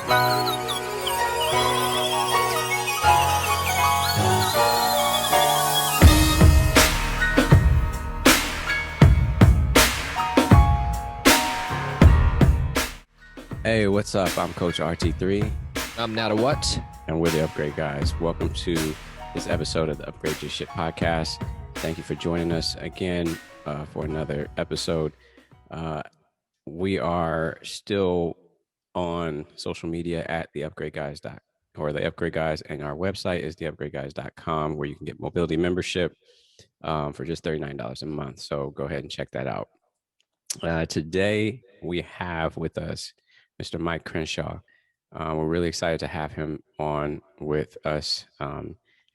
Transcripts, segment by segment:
Hey, what's up? I'm Coach RT3. I'm Now to What? And we're the Upgrade Guys. Welcome to this episode of the Upgrade Your Shit podcast. Thank you for joining us again for another episode. We are still on social media at the Upgrade Guys or the Upgrade Guys, and our website is theupgradeguys.com, where you can get mobility membership for just $39 a month. So go ahead and check that out. Today we have with us Mr. Mike Crenshaw. We're really excited to have him on with us,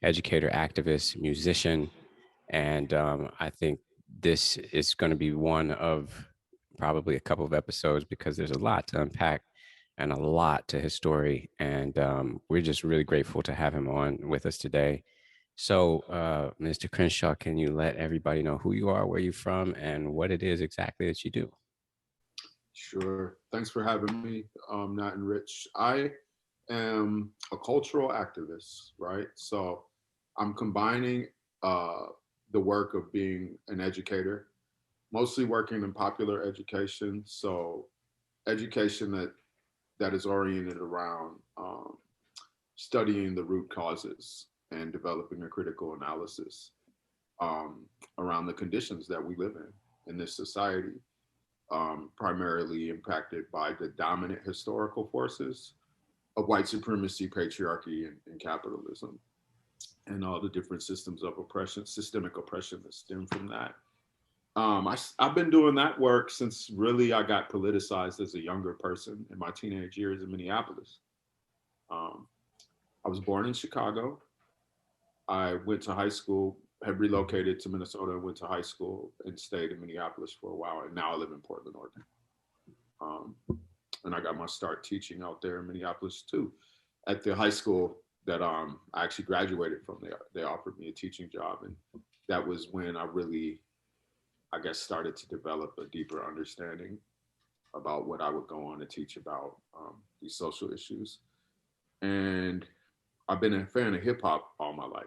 educator, activist, musician, and I think this is going to be one of probably a couple of episodes because there's a lot to unpack and a lot to his story, and we're just really grateful to have him on with us today. So, Mr. Crenshaw, can you let everybody know who you are, where you're from, and what it is exactly that you do? Sure. Thanks for having me, Nat and Rich. I am a cultural activist, right? So I'm combining the work of being an educator, mostly working in popular education. So education that is oriented around studying the root causes and developing a critical analysis around the conditions that we live in this society. Primarily impacted by the dominant historical forces of white supremacy, patriarchy, and capitalism, and all the different systems of oppression, systemic oppression that stem from that. I've been doing that work since really I got politicized as a younger person in my teenage years in Minneapolis. I was born in Chicago. I went to high school, had relocated to Minnesota and went to high school and stayed in Minneapolis for a while. And now I live in Portland, Oregon. And I got my start teaching out there in Minneapolis too. At the high school that I actually graduated from, they offered me a teaching job. And that was when I really, I guess, started to develop a deeper understanding about what I would go on to teach about these social issues. And I've been a fan of hip hop all my life.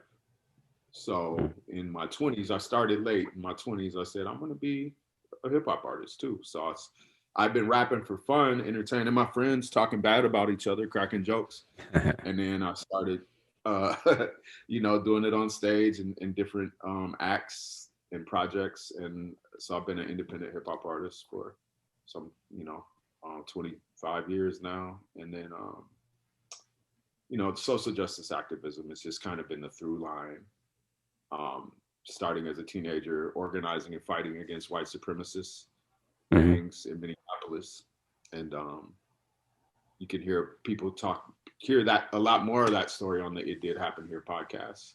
So in my 20s, I started late. In my 20s, I said, I'm going to be a hip hop artist too. So I've been rapping for fun, entertaining my friends, talking bad about each other, cracking jokes. And then I started, doing it on stage and different acts and projects. And so I've been an independent hip hop artist for some, 25 years now. And then, social justice activism has just kind of been the through line. Starting as a teenager, organizing and fighting against white supremacist gangs in Minneapolis. And you can hear people hear that a lot more of that story on the It Did Happen Here podcast.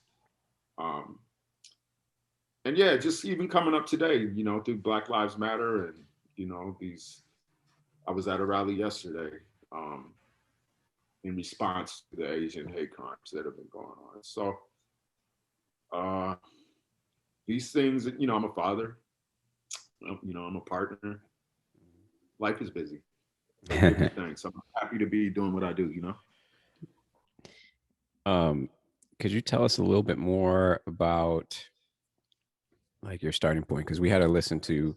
And yeah, just even coming up today, through Black Lives Matter and, I was at a rally yesterday in response to the Asian hate crimes that have been going on. So, these things, I'm a father, I'm a partner. Life is busy. Thanks. I'm happy to be doing what I do, Could you tell us a little bit more about like your starting point? Because we had to listen to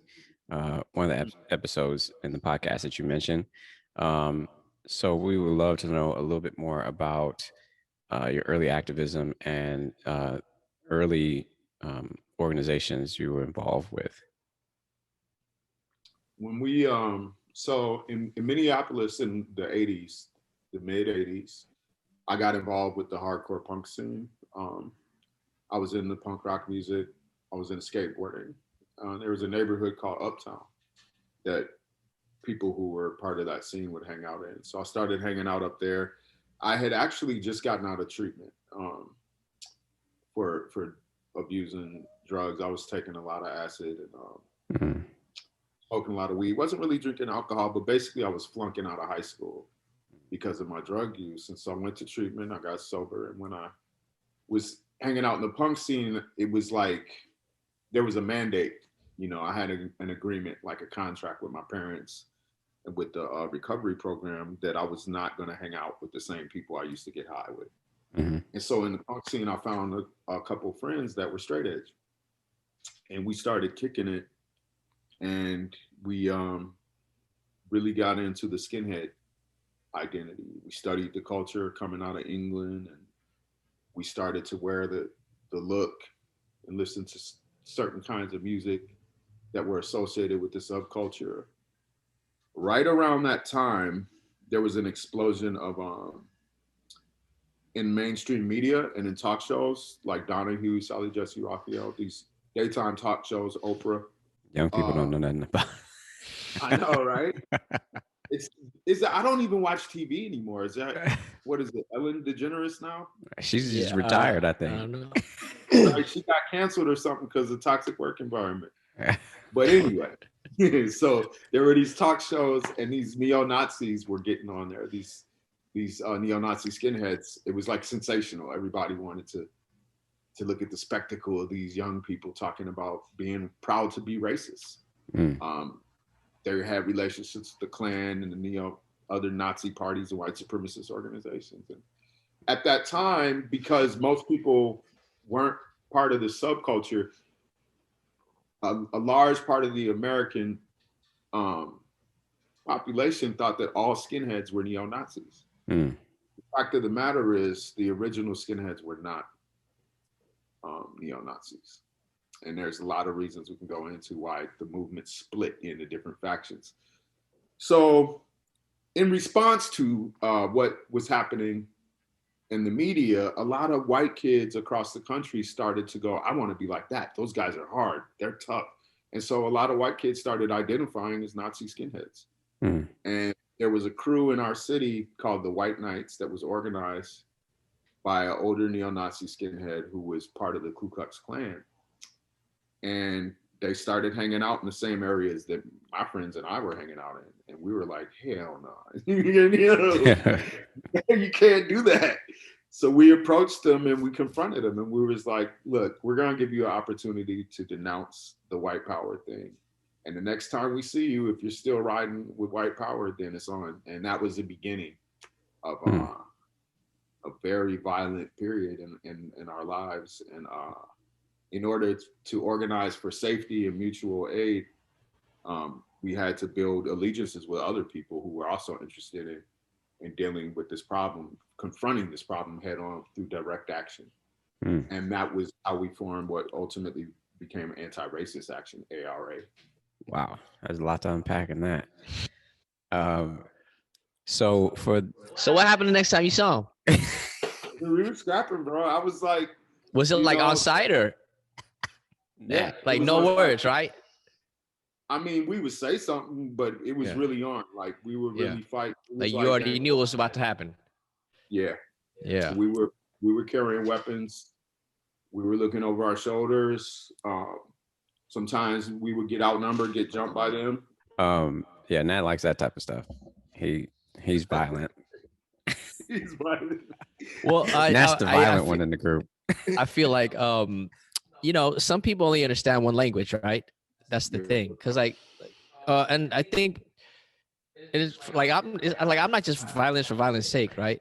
one of the episodes in the podcast that you mentioned. So we would love to know a little bit more about your early activism and early organizations you were involved with. When we, so in Minneapolis in the 80s, the mid 80s, I got involved with the hardcore punk scene. I was in the punk rock music. I was in skateboarding. There was a neighborhood called Uptown that people who were part of that scene would hang out in. So I started hanging out up there. I had actually just gotten out of treatment for abusing drugs. I was taking a lot of acid and smoking a lot of weed. Wasn't really drinking alcohol, but basically I was flunking out of high school because of my drug use. And so I went to treatment. I got sober. And when I was hanging out in the punk scene, it was like there was a mandate. I had an agreement, like a contract with my parents with the recovery program that I was not going to hang out with the same people I used to get high with. Mm-hmm. And so in the punk scene, I found a couple of friends that were straight edge, and we started kicking it, and we really got into the skinhead identity. We studied the culture coming out of England, and we started to wear the look and listen to certain kinds of music that were associated with the subculture. Right around that time, there was an explosion of in mainstream media and in talk shows like Donahue, Sally Jesse Raphael, these daytime talk shows, Oprah. Young people don't know nothing about. I know, right? Is that I don't even watch TV anymore. Is that what is it? Ellen DeGeneres now? She's just retired, I think. I don't know. Right, she got canceled or something because of toxic work environment. But anyway, so there were these talk shows, and these neo-Nazis were getting on there. These neo-Nazi skinheads. It was like sensational. Everybody wanted to look at the spectacle of these young people talking about being proud to be racist. They had relationships with the Klan and the other Nazi parties and white supremacist organizations. And at that time, because most people weren't part of the subculture, a large part of the American population thought that all skinheads were neo-Nazis. The fact of the matter is the original skinheads were not neo-Nazis. And there's a lot of reasons we can go into why the movement split into different factions. So in response to what was happening in the media, a lot of white kids across the country started to go, I want to be like that. Those guys are hard. They're tough. And so a lot of white kids started identifying as Nazi skinheads. And there was a crew in our city called the White Knights that was organized by an older neo-Nazi skinhead who was part of the Ku Klux Klan. And they started hanging out in the same areas that my friends and I were hanging out in. And we were like, hell no, you can't do that. So we approached them and we confronted them. And we was like, look, we're going to give you an opportunity to denounce the white power thing. And the next time we see you, if you're still riding with white power, then it's on. And that was the beginning of a very violent period in our lives. And in order to organize for safety and mutual aid, we had to build allegiances with other people who were also interested in dealing with this problem, confronting this problem head on through direct action. And that was how we formed what ultimately became Anti-Racist Action, ARA. Wow, there's a lot to unpack in that. So what happened the next time you saw him? We were scrapping, bro. I was like, was it like outside or? Yeah, like no words, right? I mean, we would say something, but it was really on. Like we were really fighting. Like you already knew what was about to happen. Yeah. Yeah. We were carrying weapons. We were looking over our shoulders. Sometimes we would get outnumbered, get jumped by them. Yeah, Nat likes that type of stuff. He's violent. He's violent. Well, Nat's the violent one in the group. I feel like some people only understand one language, right? That's the thing. Because and I think it is like I'm not just violence for violence sake, right?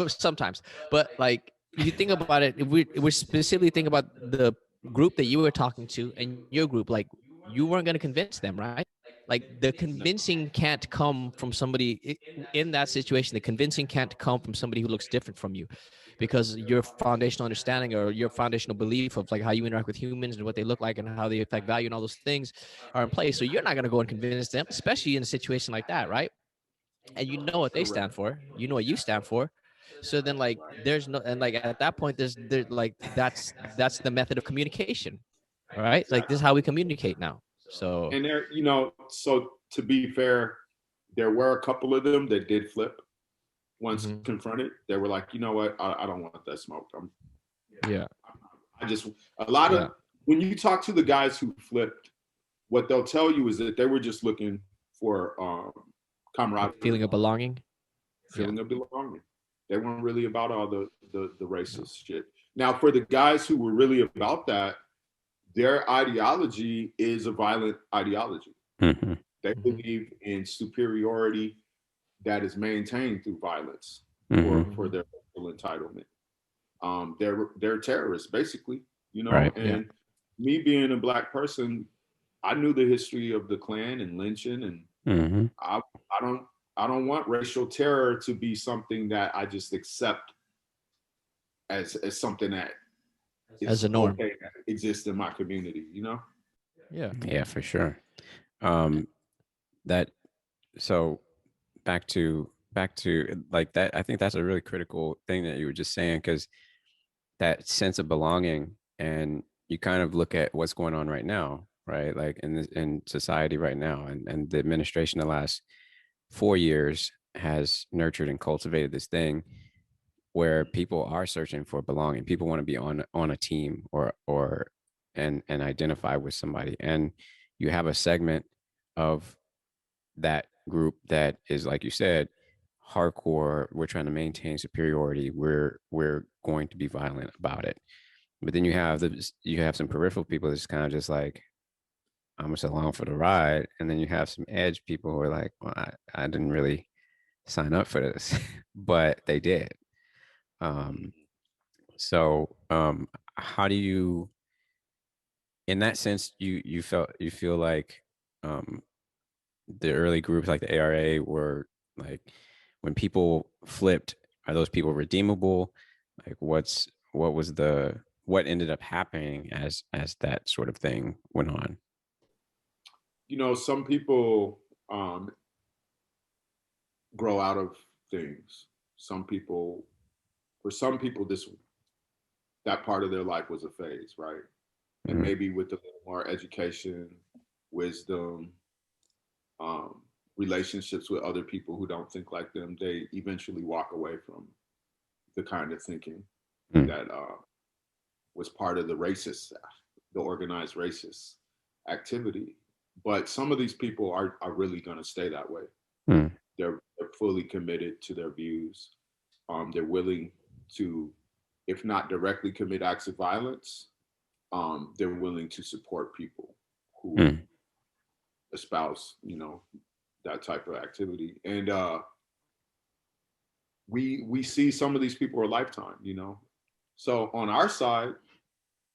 Sometimes, but like if you think about it, if we specifically think about the group that you were talking to and your group, like you weren't going to convince them, right? Like the convincing can't come from somebody in that situation. The convincing can't come from somebody who looks different from you, because your foundational understanding or your foundational belief of like how you interact with humans and what they look like and how they affect value and all those things are in place. So you're not going to go and convince them, especially in a situation like that, right? And you know what they stand for. You know what you stand for. So then like there's no, and like at that point there's like that's the method of communication, right? Like this is how we communicate now. So and there, so to be fair, there were a couple of them that did flip once confronted. They were like, you know what, I don't want that smoke. When you talk to the guys who flipped, what they'll tell you is that they were just looking for camaraderie, feeling of belonging. Of belonging. They weren't really about all the racist shit. Now, for the guys who were really about that, their ideology is a violent ideology. They Mhm. believe in superiority that is maintained through violence Hmm. for their racial entitlement. They're terrorists basically, you know. Right. Yeah. And me being a black person, I knew the history of the Klan and lynching, and Hmm. I don't I don't want racial terror to be something that I just accept as something that As is a norm. okay that exists in my community, you know? Yeah. Yeah, for sure. Um, that so back to like that. I think that's a really critical thing that you were just saying, because that sense of belonging, and you kind of look at what's going on right now, right? Like in society right now, and the administration the last 4 years has nurtured and cultivated this thing where people are searching for belonging. People want to be on a team, or and identify with somebody. And you have a segment of that group that is, like you said, hardcore. We're trying to maintain superiority. We're going to be violent about it. But then you have some peripheral people that's kind of just like, I'm just along for the ride. And then you have some edge people who are like, well, I didn't really sign up for this, but they did. Um, so how do you, in that sense, you feel like um, the early groups like the ARA were like, when people flipped, are those people redeemable? Like what ended up happening as that sort of thing went on? You know, some people grow out of things. Some people, for some people, this that part of their life was a phase, right? And Mm-hmm. maybe with a little more education, wisdom, um, relationships with other people who don't think like them, they eventually walk away from the kind of thinking that was part of the racist, the organized racist activity. But some of these people are really going to stay that way. Mm-hmm. They're fully committed to their views. They're willing to, if not directly commit acts of violence, they're willing to support people who Mm-hmm. espouse, you know, that type of activity. And we see some of these people are lifetime, you know. So on our side,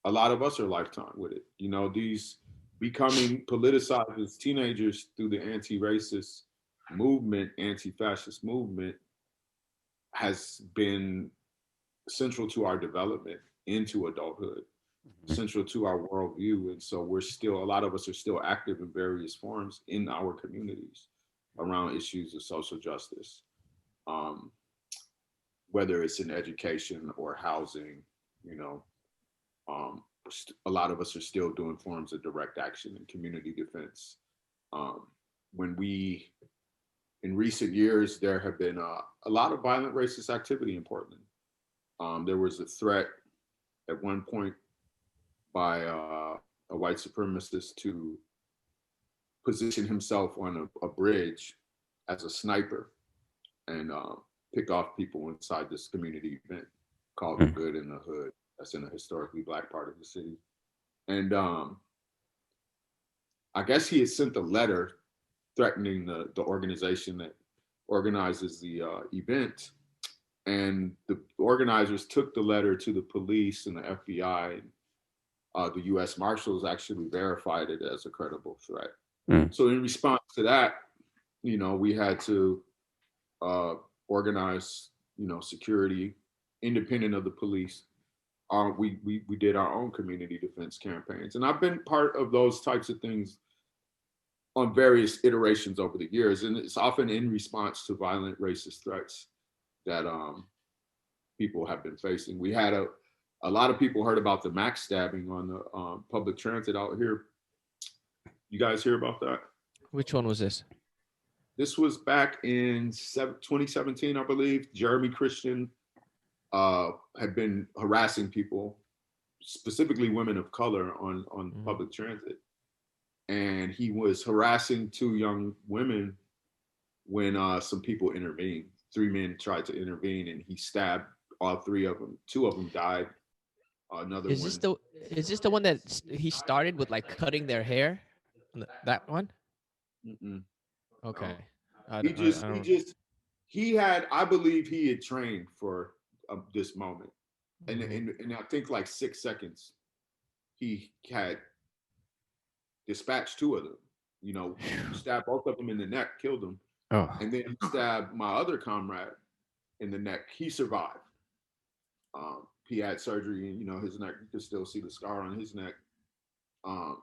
a lot of us are lifetime with it. You know, these becoming politicized as teenagers through the anti-racist movement, anti-fascist movement has been central to our development into adulthood, central to our worldview. And so we're still, a lot of us are still active in various forms in our communities around issues of social justice, um, whether it's in education or housing, you know. A lot of us are still doing forms of direct action and community defense. Um, when we, in recent years, there have been a lot of violent racist activity in Portland. There was a threat at one point by a white supremacist to position himself on a bridge as a sniper and pick off people inside this community event called the Good in the Hood. That's in a historically black part of the city. And I guess he had sent a letter threatening the organization that organizes the event. And the organizers took the letter to the police and the FBI. And, the U.S. Marshals actually verified it as a credible threat. Mm-hmm. So in response to that, you know, we had to uh, organize, you know, security independent of the police. We did our own community defense campaigns, and I've been part of those types of things on various iterations over the years, and it's often in response to violent racist threats that people have been facing. We had a lot of people heard about the Max stabbing on the public transit out here. You guys hear about that? Which one was this? This was back in 2017, I believe. Jeremy Christian had been harassing people, specifically women of color, on public transit. And he was harassing two young women when some people intervened. Three men tried to intervene, and he stabbed all three of them. Two of them died. Another Is this one, the is this the one that he started with like cutting their hair? That one? Mm-mm. Okay. No. I, He I, just, I he don't. just, he had. I believe he had trained for this moment, and Mhm. I think like 6 seconds he had dispatched two of them. You know, stabbed both of them in the neck, killed them, Oh, and then he stabbed my other comrade in the neck. He survived. He had surgery, and his neck. You can still see the scar on his neck. Um,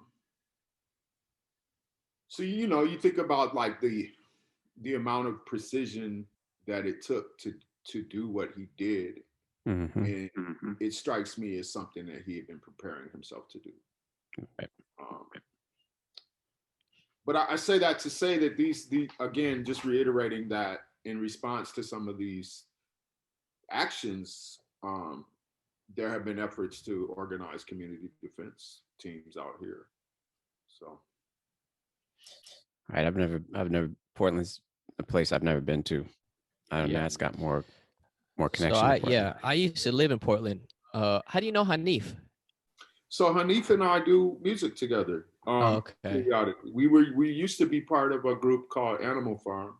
so you think about like the amount of precision that it took to do what he did, hmm and it strikes me as something that he had been preparing himself to do. right. Um, but I say that to say that these again, just reiterating that in response to some of these actions, there have been efforts to organize community defense teams out here. So Right. I've never. Portland's a place I've never been to. I don't know. Yeah. Matt's got more So connection to Portland. I used to live in Portland. How do you know Hanif? So Hanif and I do music together. Oh, okay. Periodically. We used to be part of a group called Animal Farm.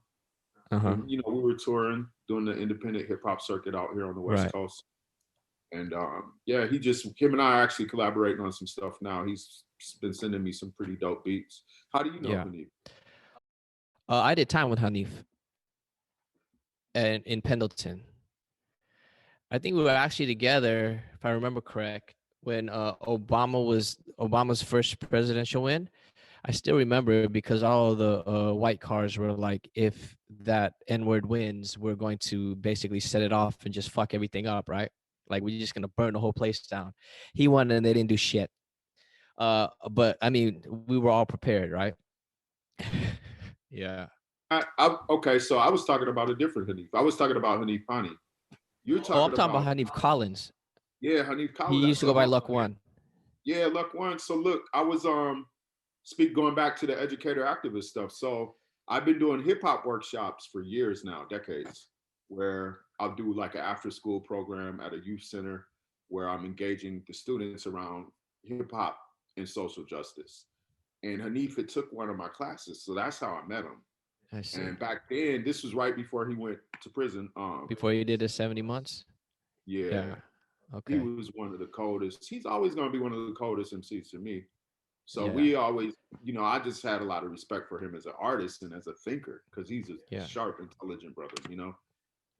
Uh-huh. And we were touring, doing the independent hip hop circuit out here on the West Right. Coast. And yeah, him and I are actually collaborating on some stuff now. He's been sending me some pretty dope beats. How do you know Yeah. Hanif? I did time with Hanif and in Pendleton. I think we were actually together, if I remember correct, when Obama's first presidential win. I still remember it because all the white cars were like, if that N-word wins, we're going to basically set it off and just fuck everything up, right? Like we're just gonna burn the whole place down. He won and they didn't do shit. But I mean, we were all prepared, right? Yeah. Okay, so I was talking about a different Hanif. I was talking about Hanif Pani. You're Oh, I'm talking talking about about, Hanif Collins. yeah, Hanif He Khalid. used That's to go a by hard Luck man. One. Yeah, Luck One. So look, I was going back to the educator activist stuff. So I've been doing hip hop workshops for years now, decades, where I'll do like an after school program at a youth center where I'm engaging the students around hip hop and social justice. And Hanif had took one of my classes, so that's how I met him. I see. And back then, this was right before he went to prison. Before you did the 70 months? Yeah, Yeah. he Okay. was one of the coldest. He's always going to be one of the coldest MCs to me. So Yeah. we always, I just had a lot of respect for him as an artist and as a thinker because he's a Yeah. sharp, intelligent brother.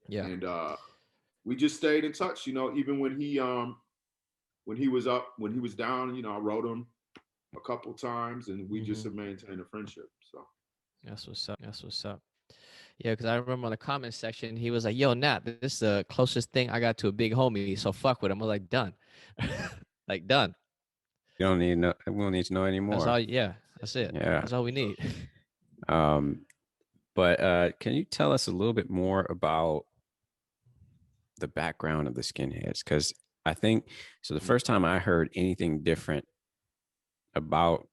Yeah. And we just stayed in touch, even when he was up, when he was down, I wrote him a couple times and we just have maintained a friendship. So That's what's up. That's what's up. Yeah, because I remember on the comment section, he was like, "Yo, Nat, this is the closest thing I got to a big homie, so fuck with him." I was like, "Done, like done." You don't need no. We don't need to know That's anymore. all. Yeah, that's it. Yeah. That's all we need. Um. But can you tell us a little bit more about the background of the skinheads? Because I think so. The first time I heard anything different about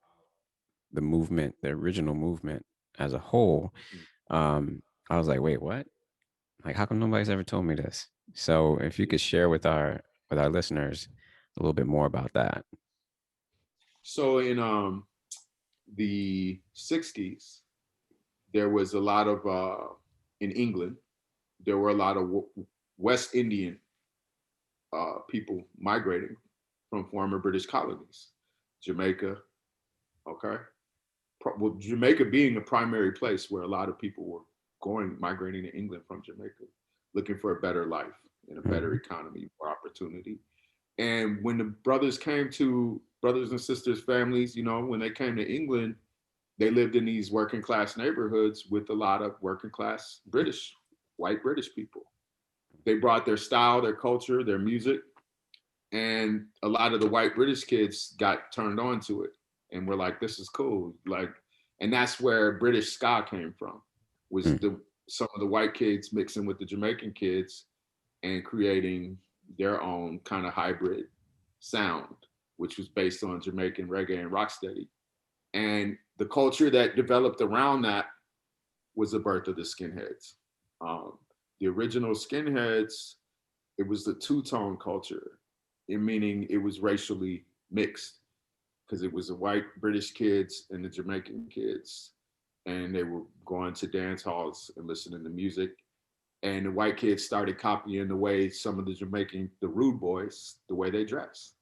the movement, the original movement as a whole, I was like, wait, what? Like, how come nobody's ever told me this? So, if you could share with our listeners a little bit more about that. so in the 60s, there was a lot of in England, there were a lot of West Indian people migrating from former British colonies, Jamaica. Okay, well, Jamaica being a primary place where a lot of people were migrating to England from Jamaica, looking for a better life and a better economy, more opportunity. And when the brothers and sisters families, when they came to England, they lived in these working class neighborhoods with a lot of working class white British people. They brought their style, their culture, their music, and a lot of the white British kids got turned on to it and were like, "This is cool." Like, and that's where British ska came from. Was some of the white kids mixing with the Jamaican kids and creating their own kind of hybrid sound, which was based on Jamaican reggae and rocksteady. And the culture that developed around that was the birth of the skinheads. The original skinheads, it was the two-tone culture, meaning it was racially mixed because it was the white British kids and the Jamaican kids. and they were going to dance halls and listening to music. And the white kids started copying the way some of the Jamaican, the rude boys, the way they dress,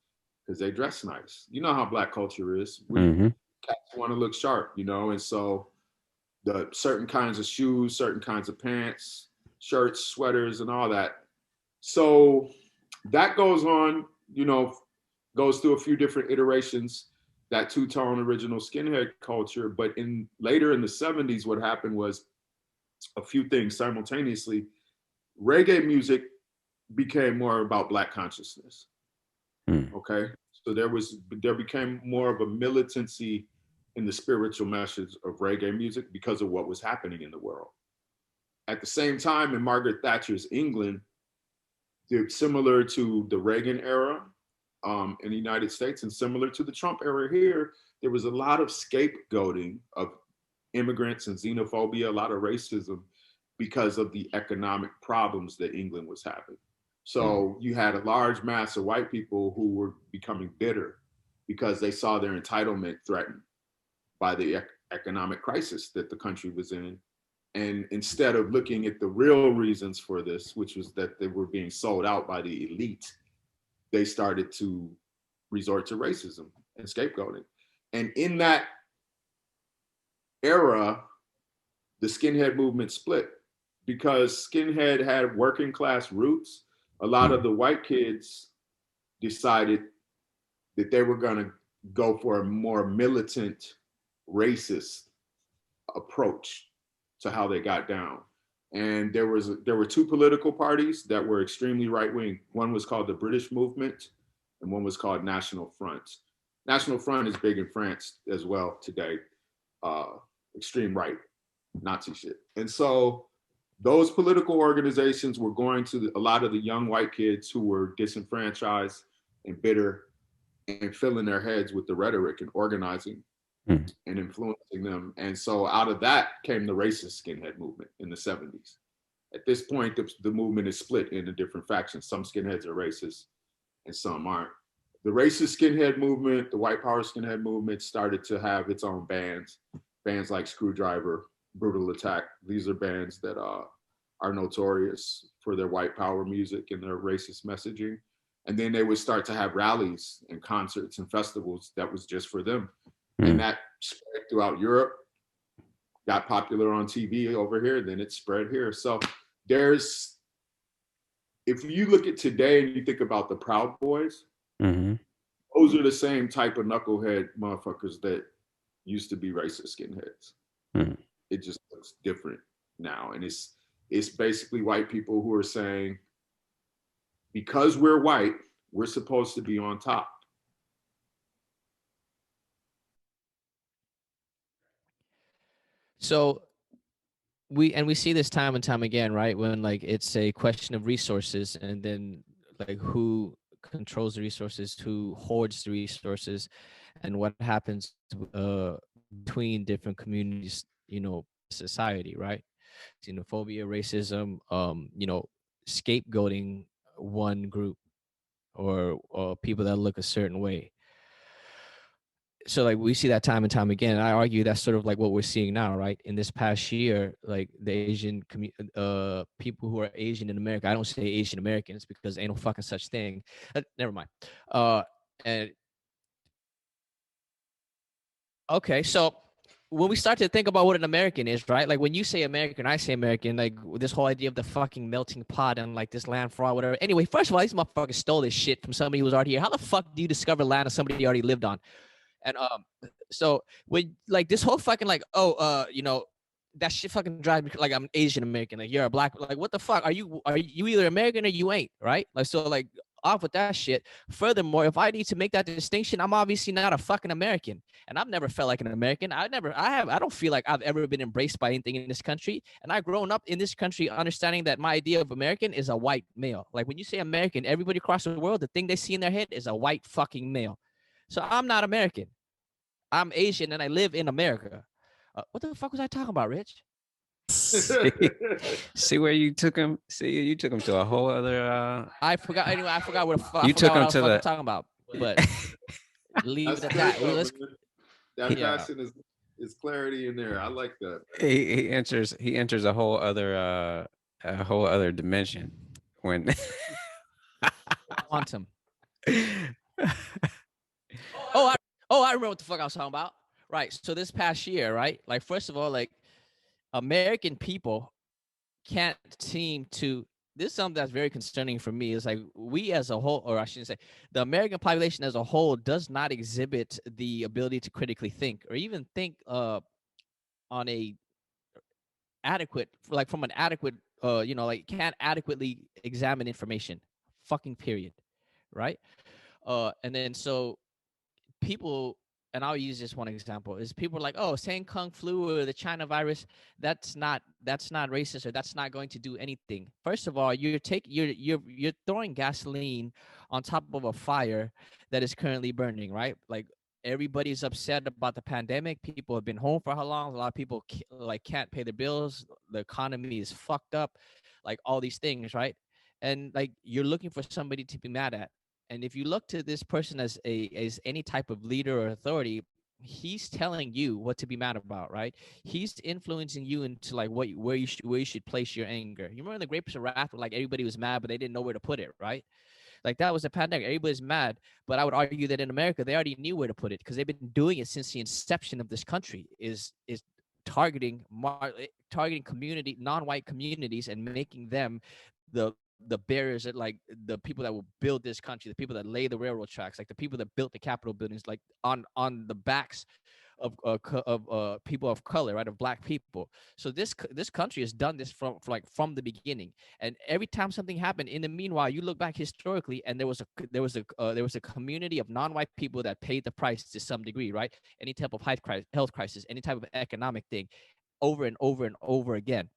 because they dress nice. You know how black culture is. We cats want to look sharp, you know, and so the certain kinds of shoes, certain kinds of pants, shirts, sweaters, and all that. So that goes on, you know, goes through a few different iterations, that two-tone original skinhead culture. But later in the 70s, what happened was a few things simultaneously. Reggae music became more about black consciousness. Okay. So there became more of a militancy in the spiritual message of reggae music because of what was happening in the world. At the same time, in Margaret Thatcher's England, similar to the Reagan era in the United States and similar to the Trump era here, there was a lot of scapegoating of immigrants and xenophobia, a lot of racism because of the economic problems that England was having. So you had a large mass of white people who were becoming bitter because they saw their entitlement threatened by the economic crisis that the country was in. And instead of looking at the real reasons for this, which was that they were being sold out by the elite, they started to resort to racism and scapegoating. And in that era, the skinhead movement split because skinhead had working class roots. A lot of the white kids decided that they were going to go for a more militant, racist approach to how they got down. And there were two political parties that were extremely right wing. One was called the British Movement, and one was called National Front. National Front is big in France as well today. Extreme right, Nazi shit. And so those political organizations were going to a lot of the young white kids who were disenfranchised and bitter and filling their heads with the rhetoric and organizing and influencing them. And so out of that came the racist skinhead movement in the 70s. At this point, the movement is split into different factions. Some skinheads are racist and some aren't. The racist skinhead movement, the white power skinhead movement started to have its own bands like Screwdriver, Brutal Attack. These are bands that are notorious for their white power music and their racist messaging. And then they would start to have rallies and concerts and festivals that was just for them. And that spread throughout Europe, got popular on TV over here, then it spread here. So if you look at today and you think about the Proud Boys, those are the same type of knucklehead motherfuckers that used to be racist skinheads. It just looks different now. And it's basically white people who are saying, because we're white, we're supposed to be on top. So we see this time and time again, right? When like it's a question of resources, and then like who controls the resources, who hoards the resources, and what happens between different communities, you know, society, right? Xenophobia, racism, you know, scapegoating one group or people that look a certain way. So like we see that time and time again. And I argue that's sort of like what we're seeing now, right? In this past year, like the Asian people who are Asian in America. I don't say Asian Americans because ain't no fucking such thing. Never mind. And okay, so when we start to think about what an American is, right? Like when you say American, I say American, like this whole idea of the fucking melting pot and like this land fraud, whatever. Anyway, first of all, these motherfuckers stole this shit from somebody who was already here. How the fuck do you discover land that somebody already lived on? And so when like this whole fucking like, you know, that shit fucking drives me like I'm Asian American, like you're a black, like what the fuck? Are you either American or you ain't, right? Like so like off with that shit. Furthermore, if I need to make that distinction, I'm obviously not a fucking American. And I've never felt like an American. I don't feel like I've ever been embraced by anything in this country. And I've grown up in this country understanding that my idea of American is a white male. Like when you say American, everybody across the world, the thing they see in their head is a white fucking male. So I'm not American. I'm Asian and I live in America. What the fuck was I talking about, Rich? See where you took him. See, you took him to a whole other. I forgot. Anyway, I forgot what. You took him to the talking about. But leave it at that. That passion is It's clarity in there. I like that. He enters a whole other dimension when Quantum. Oh, I remember what the fuck I was talking about. Right. So this past year, right? Like, first of all, like American people can't seem to. This is something that's very concerning for me. Is like we as a whole, or I shouldn't say, the American population as a whole does not exhibit the ability to critically think or even think on a adequate, like from an adequate, like can't adequately examine information. Fucking period. Right. And then so people, and I'll use this one example, is people are like, oh, saying kung flu or the China virus, that's not racist, or that's not going to do anything. First of all, you're throwing gasoline on top of a fire that is currently burning, right? Like everybody's upset about the pandemic. People have been home for how long? A lot of people like can't pay their bills. The economy is fucked up, like all these things, right? And like you're looking for somebody to be mad at. And if you look to this person as any type of leader or authority, he's telling you what to be mad about, right? He's influencing you into like where you should place your anger. You remember the Grapes of Wrath, where like everybody was mad, but they didn't know where to put it, right? Like that was the pandemic. Everybody's mad, but I would argue that in America they already knew where to put it because they've been doing it since the inception of this country. Is targeting targeting community non-white communities and making them the barriers that like the people that will build this country, the people that lay the railroad tracks, like the people that built the Capitol buildings, like on the backs of people of color, right, of black people. So this country has done this from the beginning. And every time something happened, in the meanwhile, you look back historically, and there was a community of non-white people that paid the price to some degree, right? Any type of health crisis, any type of economic thing, over and over and over again.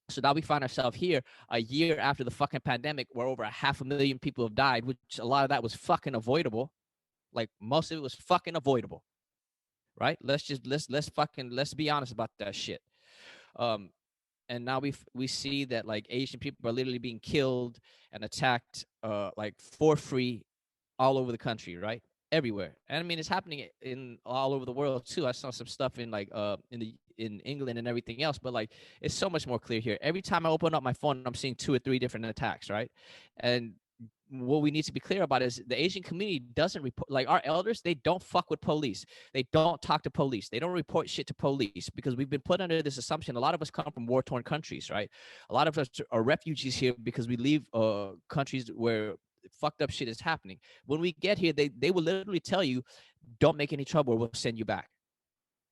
So now we find ourselves here a year after the fucking pandemic, where over 500,000 people have died, which a lot of that was fucking avoidable. Like most of it was fucking avoidable, right? Let's be honest about that shit. Um, and now we see that like Asian people are literally being killed and attacked, like for free, all over the country, right? Everywhere. And I mean, it's happening in all over the world too. I saw some stuff in like in England and everything else, but like it's so much more clear here. Every time I open up my phone, I'm seeing 2 or 3 different attacks, right? And what we need to be clear about is the Asian community doesn't report, like our elders, they don't fuck with police. They don't talk to police. They don't report shit to police because we've been put under this assumption. A lot of us come from war-torn countries, right? A lot of us are refugees here because we leave countries where fucked up shit is happening. When we get here, they will literally tell you, don't make any trouble or we'll send you back.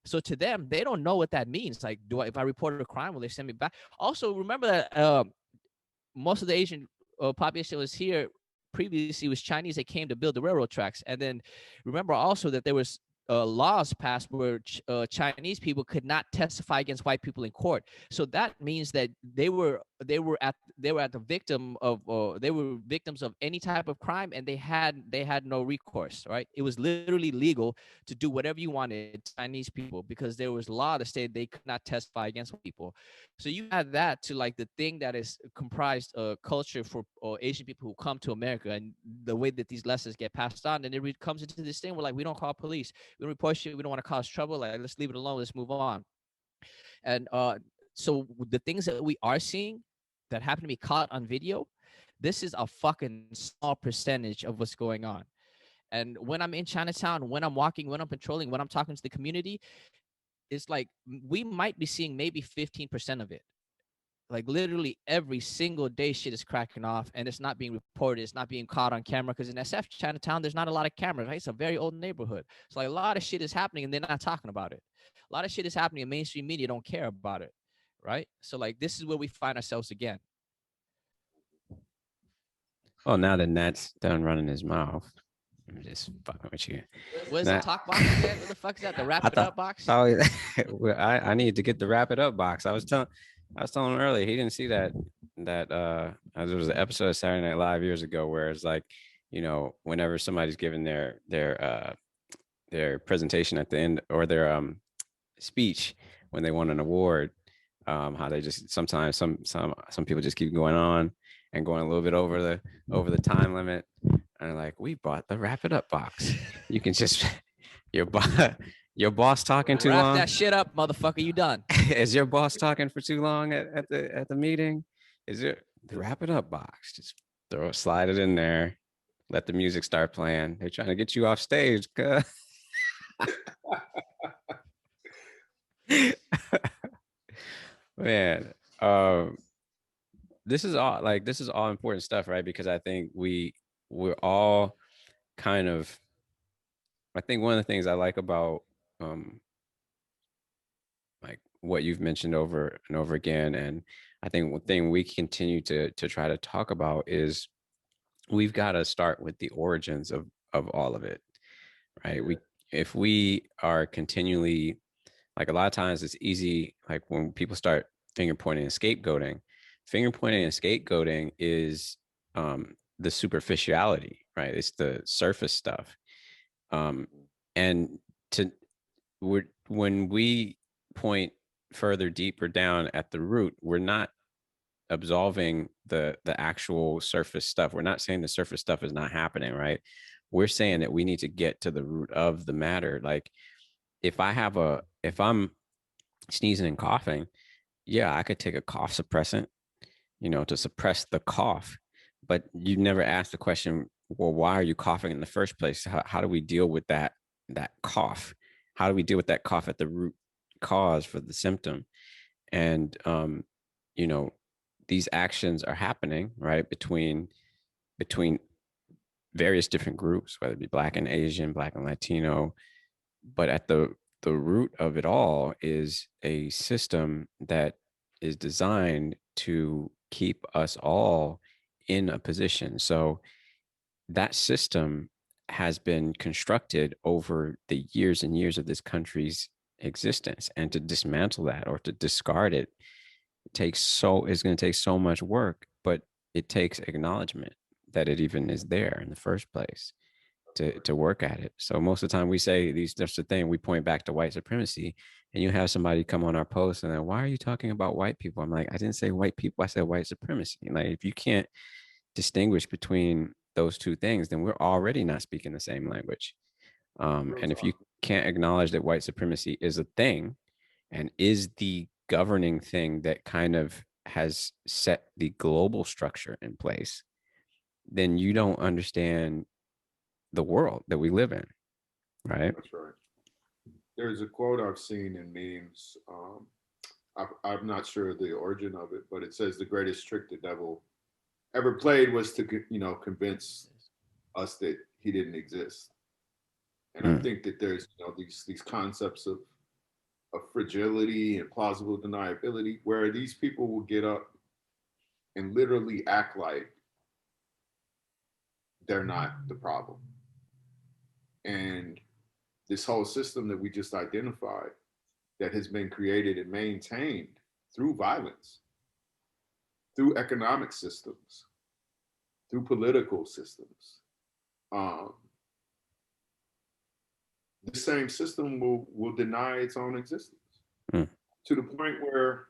So to them, they don't know what that means. Like, if I report a crime, will they send me back? Also, remember that most of the Asian population was here previously was Chinese. They came to build the railroad tracks. And then remember also that there was laws passed where Chinese people could not testify against white people in court. So that means that they were the victim of they were victims of any type of crime, and they had no recourse. Right? It was literally legal to do whatever you wanted to Chinese people because there was law that stated they could not testify against people. So you add that to like the thing that is comprised culture for Asian people who come to America, and the way that these lessons get passed on, and it comes into this thing where like we don't call police, we don't report shit, we don't want to cause trouble. Like let's leave it alone, let's move on. And so the things that we are seeing that happen to be caught on video, this is a fucking small percentage of what's going on. And when I'm in Chinatown, when I'm walking, when I'm patrolling, when I'm talking to the community, it's like we might be seeing maybe 15% of it. Like literally every single day shit is cracking off, and it's not being reported, it's not being caught on camera, because in SF Chinatown there's not a lot of cameras, right? It's a very old neighborhood, so like a lot of shit is happening and they're not talking about it. A lot of shit is happening and mainstream media don't care about it, right? So like this is where we find ourselves again. Well, now that Nat's done running his mouth, I'm just fucking with you. What is the talk box again? What the fuck is that? The wrap it up box? I need to get the wrap it up box. I was telling him earlier, he didn't see that there was an episode of Saturday Night Live years ago where it's like, you know, whenever somebody's giving their presentation at the end, or their speech when they won an award, how they just sometimes some people just keep going on and going a little bit over the time limit, and like, we bought the wrap it up box. You can just you Your boss talking too Wrap long? that shit up, motherfucker. You done? Is your boss talking for too long at the meeting? Is it wrap it up box? Just slide it in there. Let the music start playing. They're trying to get you off stage. Man, this is all important stuff, right? Because I think we're all kind of. I think one of the things I like about like what you've mentioned over and over again, and I think one thing we continue to try to talk about is we've got to start with the origins of all of it, right? We if we are continually like a lot of times it's easy like when people start finger pointing and scapegoating. Finger pointing and scapegoating is the superficiality, right? It's the surface stuff, and to when we point further deeper down at the root, we're not absolving the actual surface stuff. We're not saying the surface stuff is not happening, right? We're saying that we need to get to the root of the matter. Like if I'm sneezing and coughing, yeah, I could take a cough suppressant, to suppress the cough. But you never ask the question, well, why are you coughing in the first place? How do we deal with that cough? How do we deal with that cough at the root cause for the symptom? And you know, these actions are happening, right, between various different groups, whether it be Black and Asian, Black and Latino, but at the root of it all is a system that is designed to keep us all in a position. So that system has been constructed over the years and years of this country's existence, and to dismantle that or to discard it is going to take so much work, but it takes acknowledgement that it even is there in the first place to work at it. So most of the time we say that's the thing, we point back to white supremacy, and you have somebody come on our post and then, why are you talking about white people? I'm like, I didn't say white people, I said white supremacy. Like if you can't distinguish between those two things, then we're already not speaking the same language. And if you can't acknowledge that white supremacy is a thing and is the governing thing that kind of has set the global structure in place, then you don't understand the world that we live in, right? That's right. There's a quote I've seen in memes. I'm not sure the origin of it, but it says the greatest trick the devil ever played was to, convince us that he didn't exist. And I think that there's, these concepts of fragility and plausible deniability where these people will get up and literally act like they're not the problem. And this whole system that we just identified that has been created and maintained through violence, through economic systems, through political systems. The same system will deny its own existence to the point where,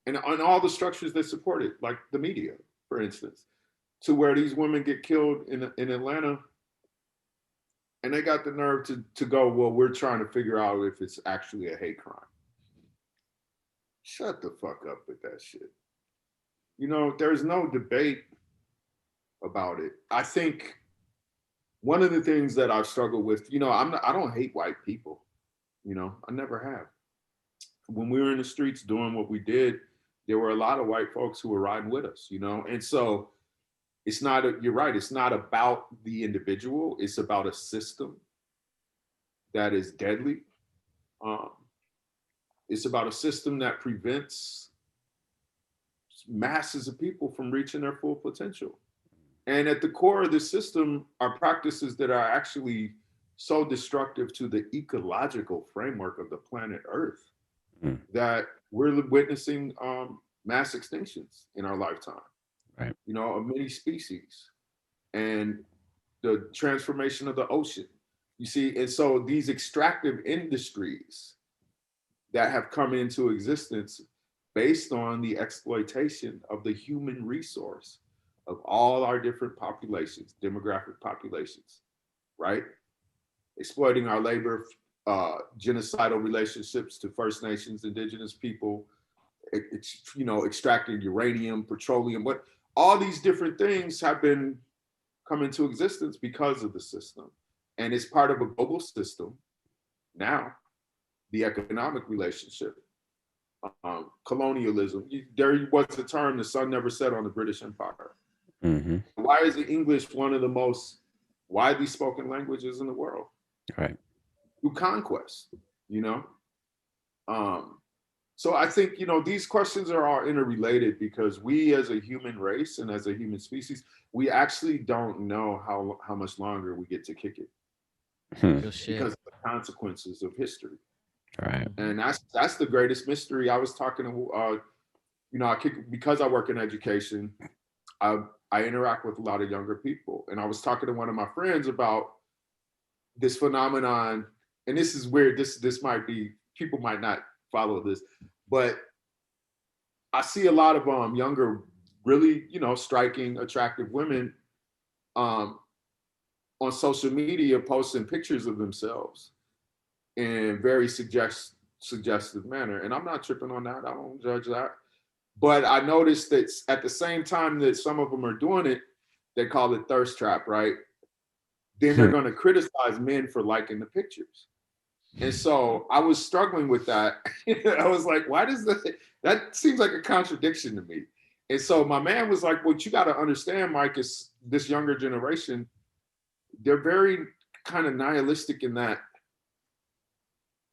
and on all the structures that support it, like the media, for instance, to where these women get killed in Atlanta, and they got the nerve to go, well, we're trying to figure out if it's actually a hate crime. Shut the fuck up with that shit. There's no debate about it. I think one of the things that I've struggled with, I don't hate white people. I never have. When we were in the streets doing what we did, there were a lot of white folks who were riding with us, and so you're right, it's not about the individual, it's about a system that is deadly. It's about a system that prevents masses of people from reaching their full potential. And at the core of the system are practices that are actually so destructive to the ecological framework of the planet Earth that we're witnessing mass extinctions in our lifetime. Right. Of many species, and the transformation of the ocean. You see, and so these extractive industries that have come into existence based on the exploitation of the human resource of all our different populations, demographic populations, right? exploiting our labor, genocidal relationships to First Nations, indigenous people, extracting uranium, petroleum, what all these different things have been come into existence because of the system. And it's part of a global system now, the economic relationship, colonialism. There was a term the sun never set on the British Empire. Mm-hmm. Why is the English one of the most widely spoken languages in the world? Right. Through conquest, So I think, these questions are all interrelated because we as a human race and as a human species, we actually don't know how much longer we get to kick it because of the consequences of history. Right. And that's the greatest mystery. I was talking to, because I work in education, I interact with a lot of younger people. And I was talking to one of my friends about this phenomenon, and this is weird. This might be, people might not follow this, but I see a lot of younger, really, striking, attractive women on social media posting pictures of themselves in very suggestive manner. And I'm not tripping on that. I don't judge that. But I noticed that at the same time that some of them are doing it, they call it thirst trap, right? Then they're going to criticize men for liking the pictures. And so I was struggling with that. I was like, why does that seems like a contradiction to me. And so my man was like, what you got to understand, Mike, is this younger generation, they're very kind of nihilistic in that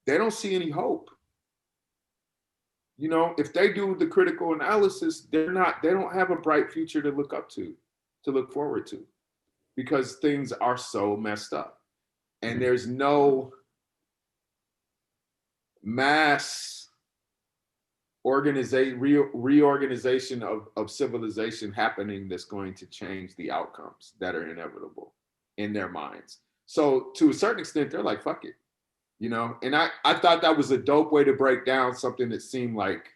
they don't see any hope. If they do the critical analysis, they don't have a bright future to look forward to, because things are so messed up. And there's no mass reorganization of civilization happening that's going to change the outcomes that are inevitable in their minds. So to a certain extent, they're like, fuck it. And I thought that was a dope way to break down something that seemed like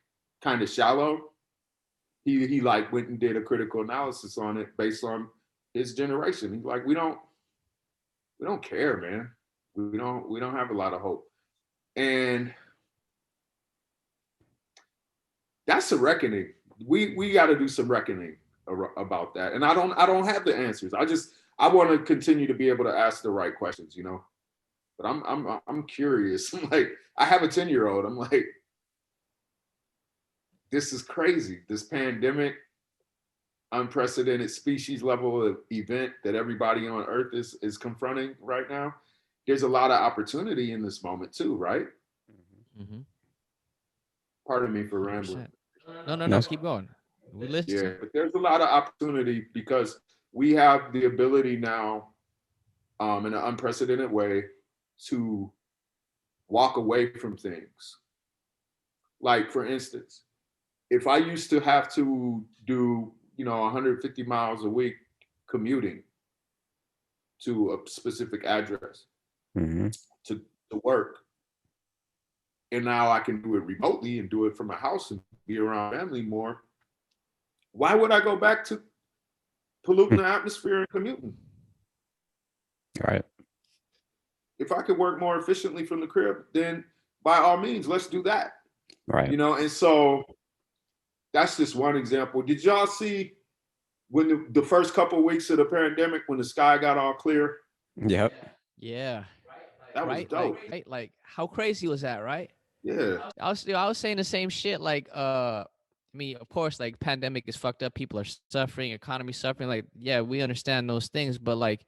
kind of shallow. He like went and did a critical analysis on it based on his generation. He's like, we don't care, man. We don't have a lot of hope. And that's a reckoning. We got to do some reckoning about that. And I don't have the answers. I want to continue to be able to ask the right questions, But I'm curious. I'm like, I have a 10-year-old. I'm like, this is crazy. This pandemic, unprecedented species level of event that everybody on Earth is confronting right now. There's a lot of opportunity in this moment too, right? Mm-hmm. Pardon me for rambling. No, keep going. We listen. Yeah, but there's a lot of opportunity because we have the ability now, in an unprecedented way, to walk away from things. Like, for instance, if I used to have to do, 150 miles a week commuting to a specific address to work, and now I can do it remotely and do it from my house and be around family more, why would I go back to polluting the atmosphere and commuting? All right. If I could work more efficiently from the crib, then by all means, let's do that. Right. And so that's just one example. Did y'all see when the first couple of weeks of the pandemic, when the sky got all clear? Yep. Yeah. That was dope. Like how crazy was that, right? Yeah. I was saying the same shit. Like, of course, like pandemic is fucked up. People are suffering, economy suffering. Like, yeah, we understand those things, but like,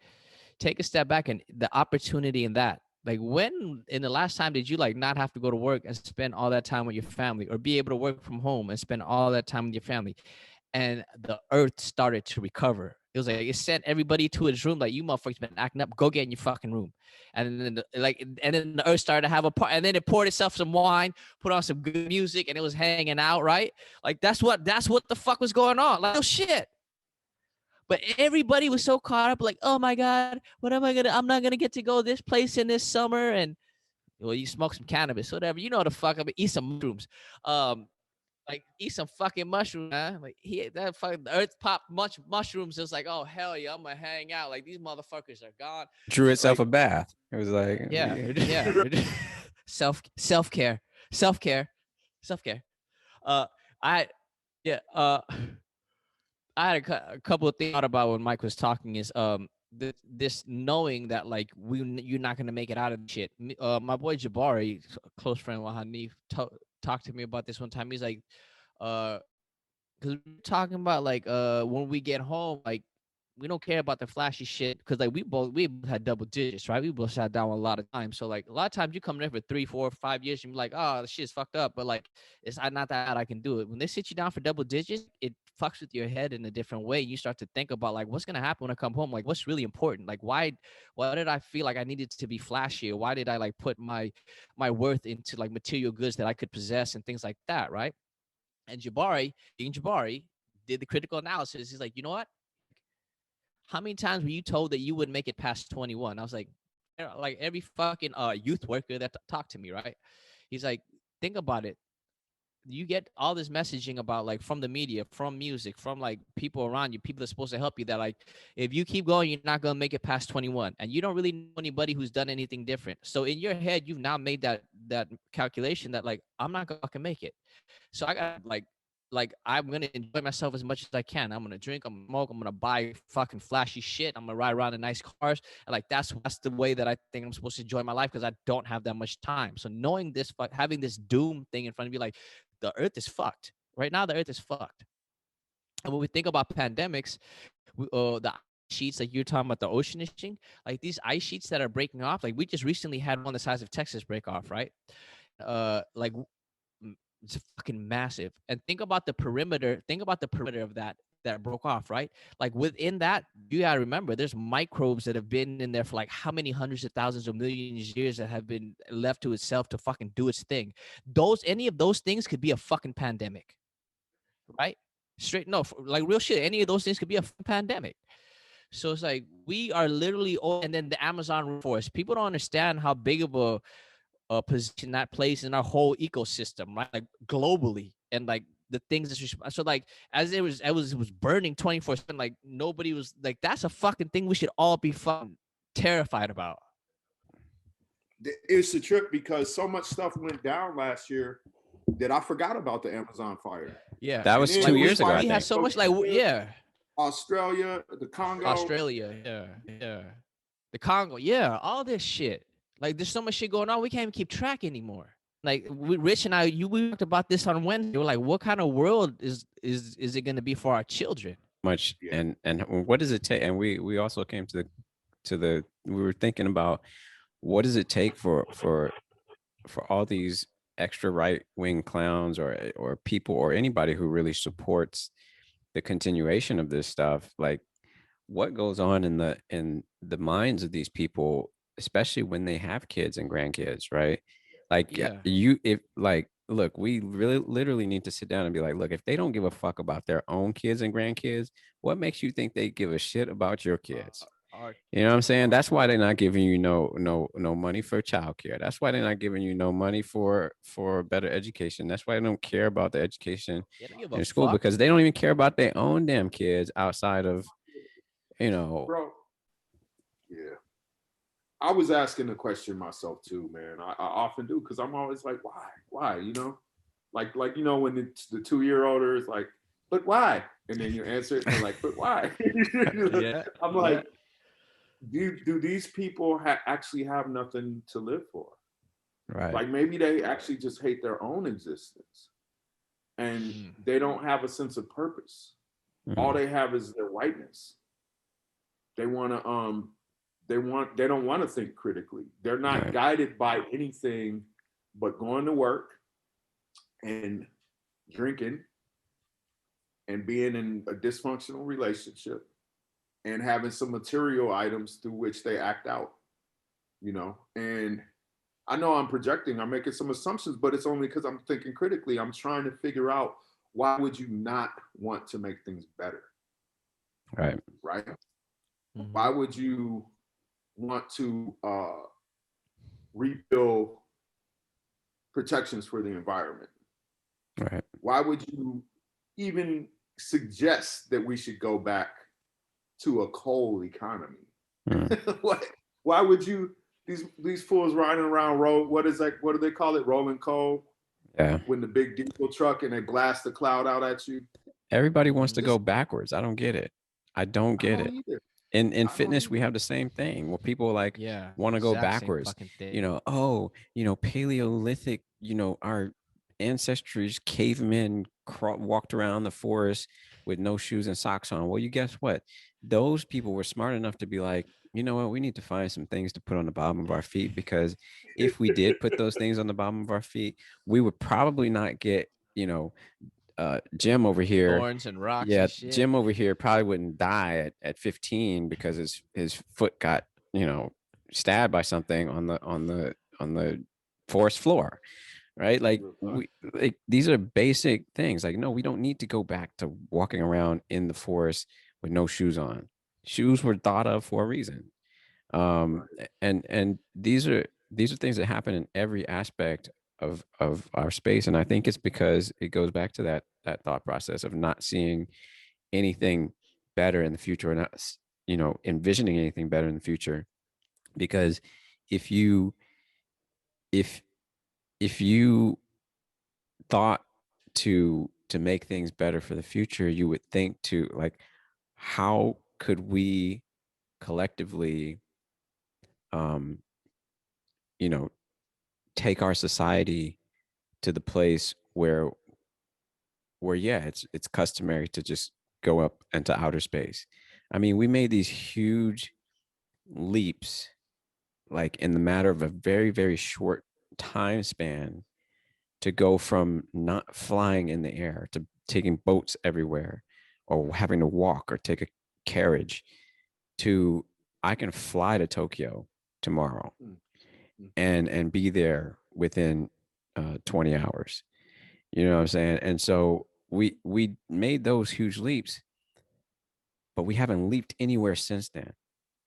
take a step back and the opportunity in that. Like, when in the last time did you like not have to go to work and spend all that time with your family, or be able to work from home and spend all that time with your family? And the earth started to recover. It was like it sent everybody to its room. Like, you motherfuckers been acting up. Go get in your fucking room. And then the earth started to have a part. And then it poured itself some wine, put on some good music, and it was hanging out. Right? Like that's what the fuck was going on. Like, oh shit. But everybody was so caught up, like, oh my God, I'm not gonna get to go this place in this summer. And well, you smoke some cannabis, whatever, the fuck up, eat some mushrooms. like eat some fucking mushroom, man. Like he ate that fucking the earth pop much mushrooms. It's like, oh hell yeah, I'm gonna hang out. Like these motherfuckers are gone. Drew itself Like a bath. It was like, yeah, yeah. self care, self care, self care. Uh, I yeah. I had a couple of things I thought about when Mike was talking is this knowing that like you're not gonna make it out of the shit. My boy Jabari, a close friend with Hanif, talked to me about this one time. He's like, because we're talking about like when we get home, like we don't care about the flashy shit because like we both had double digits, right? We both sat down a lot of times. So like a lot of times you come there for 3, 4, 5 years, and you're like, oh, the shit's fucked up. But like it's not that I can do it. When they sit you down for double digits, it fucks with your head in a different way. You start to think about like what's gonna happen when I come home. Like what's really important? Like why did I feel like I needed to be flashy? Or why did I like put my worth into like material goods that I could possess and things like that, right? And being Jabari, did the critical analysis. He's like, you know what? How many times were you told that you wouldn't make it past 21? I was like every fucking youth worker that talked to me, right? He's like, think about it. You get all this messaging about like from the media, from music, from like people around you, people that are supposed to help you that like if you keep going, you're not gonna make it past 21. And you don't really know anybody who's done anything different. So in your head, you've now made that calculation that like I'm not gonna fucking make it. So I got like I'm gonna enjoy myself as much as I can. I'm gonna drink, I'm gonna smoke, I'm gonna buy fucking flashy shit. I'm gonna ride around in nice cars, and like that's the way that I think I'm supposed to enjoy my life because I don't have that much time. So knowing this, having this doom thing in front of you, like the earth is fucked right now. The earth is fucked. And when we think about pandemics, the sheets like you're talking about the ocean ishing, like these ice sheets that are breaking off. Like we just recently had one the size of Texas break off, right? Like it's fucking massive. And think about the perimeter. Think about the perimeter of that broke off, right? Like within that, you gotta remember there's microbes that have been in there for like how many hundreds of thousands of millions of years that have been left to itself to fucking do its thing. Any of those things could be a fucking pandemic, right? Straight no, like real shit. Any of those things could be a pandemic. So it's like we are literally, and then the Amazon forest. People don't understand how big of a position that plays in our whole ecosystem, right? Like globally, and like the things that so like as it was burning 24/7, like nobody was like that's a fucking thing we should all be fucking terrified about. It's a trip because so much stuff went down last year that I forgot about the Amazon fire. Yeah, that was 2 years ago. We had so much like yeah, Australia, the Congo, yeah, the Congo, yeah, all this shit. Like there's so much shit going on, we can't even keep track anymore. Like Rich and we talked about this on Wednesday. We're like, what kind of world is it going to be for our children? Much Yeah. and what does it take? And we also came to the we were thinking about what does it take for all these extra right wing clowns or people or anybody who really supports the continuation of this stuff, like what goes on in the minds of these people, especially when they have kids and grandkids, right? Like Yeah. if like look, we really literally need to sit down and be like, look, if they don't give a fuck about their own kids and grandkids, what makes you think they give a shit about your kids? You know what I'm saying? That's why they're not giving you no money for childcare. That's why they're not giving you no money for better education. That's why they don't care about the education in school, because they don't even care about their own damn kids outside of, bro. Yeah, I was asking the question myself too, man. I often do because I'm always like, why? Like when it's the 2-year-old is like, but why? And then you answer it and like, but why? Yeah. I'm like, do these people actually have nothing to live for? right. Like maybe they actually just hate their own existence and they don't have a sense of purpose. Mm-hmm. All they have is their whiteness. They want to they don't want to think critically. They're not guided by anything but going to work and drinking and being in a dysfunctional relationship and having some material items through which they act out, and I know I'm projecting, I'm making some assumptions, but it's only because I'm thinking critically. I'm trying to figure out, why would you not want to make things better? Right. Mm-hmm. Why would you want to rebuild protections for the environment? Right. Why would you even suggest that we should go back to a coal economy? What? Why would you? These fools riding around road. What is that? What do they call it? Rolling coal. Yeah. When the big diesel truck and they blast the cloud out at you. Everybody wants to go Just backwards. I don't get it. I don't I get don't it. either. In I don't fitness, we either. have the same thing where people like Yeah, want to go exact same backwards. fucking thing. You know, oh, Paleolithic, our ancestors, cavemen, walked around the forest with no shoes and socks on. Well, you guess what? Those people were smart enough to be like, you know what? We need to find some things to put on the bottom of our feet, because if we did put those things on the bottom of our feet, we would probably not get, Jim over here. Thorns and rocks Yeah, and shit. Jim over here probably wouldn't die at 15 because his foot got, stabbed by something on the forest floor, right? These are basic things. Like, no, we don't need to go back to walking around in the forest with no shoes on. Shoes were thought of for a reason. And these are things that happen in every aspect of our space, and I think it's because it goes back to that thought process of not seeing anything better in the future, or not envisioning anything better in the future. Because if you if if you thought to make things better for the future, you would think to, like, how could we collectively um you know take our society to the place where yeah, it's customary to just go up into outer space. I mean, we made these huge leaps, like in the matter of a very, very short time span, to go from not flying in the air to taking boats everywhere, or having to walk or take a carriage, to I can fly to Tokyo tomorrow and be there within 20 hours. You know what I'm saying? And so we made those huge leaps, but we haven't leaped anywhere since then.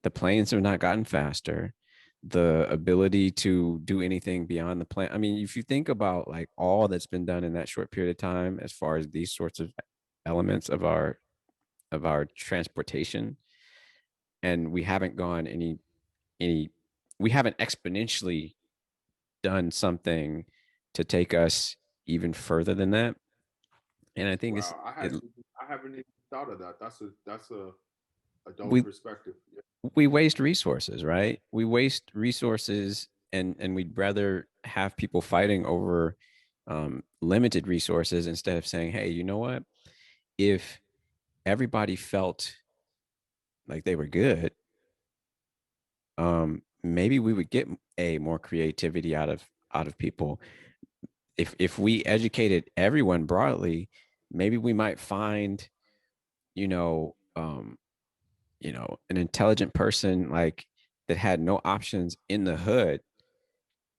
The planes have not gotten faster. The ability to do anything beyond the plane. I mean, if you think about like all that's been done in that short period of time, as far as these sorts of elements of our transportation, and we haven't gone any we haven't exponentially done something to take us even further than that. And I think Wow, I haven't even thought of that. That's a dope we perspective. Yeah. we waste resources, right? We waste resources, and we'd rather have people fighting over limited resources, instead of saying, hey, you know what? If everybody felt like they were good, maybe we would get more creativity out of people. If we educated everyone broadly, maybe we might find, you know, um, an intelligent person, like, that had no options in the hood,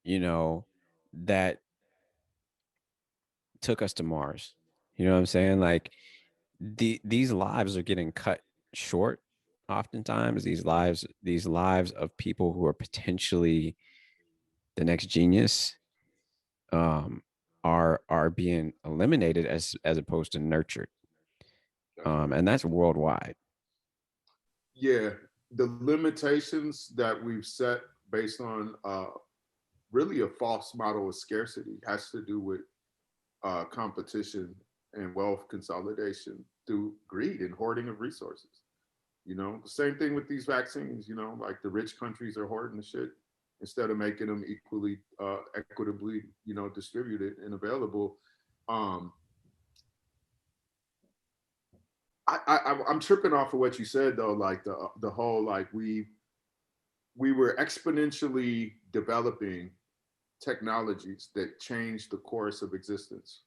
you know, that took us to Mars. You know what I'm saying? Like, these lives are getting cut short oftentimes. These lives of people who are potentially the next genius, um are being eliminated as opposed to nurtured. That's right. And that's worldwide. Yeah, the limitations that we've set based on really a false model of scarcity has to do with competition and wealth consolidation through greed and hoarding of resources. The same thing with these vaccines. Like the rich countries are hoarding the shit instead of making them equally, equitably, distributed and available. Um, I'm tripping off of what you said though, like the whole like we were exponentially developing technologies that changed the course of existence,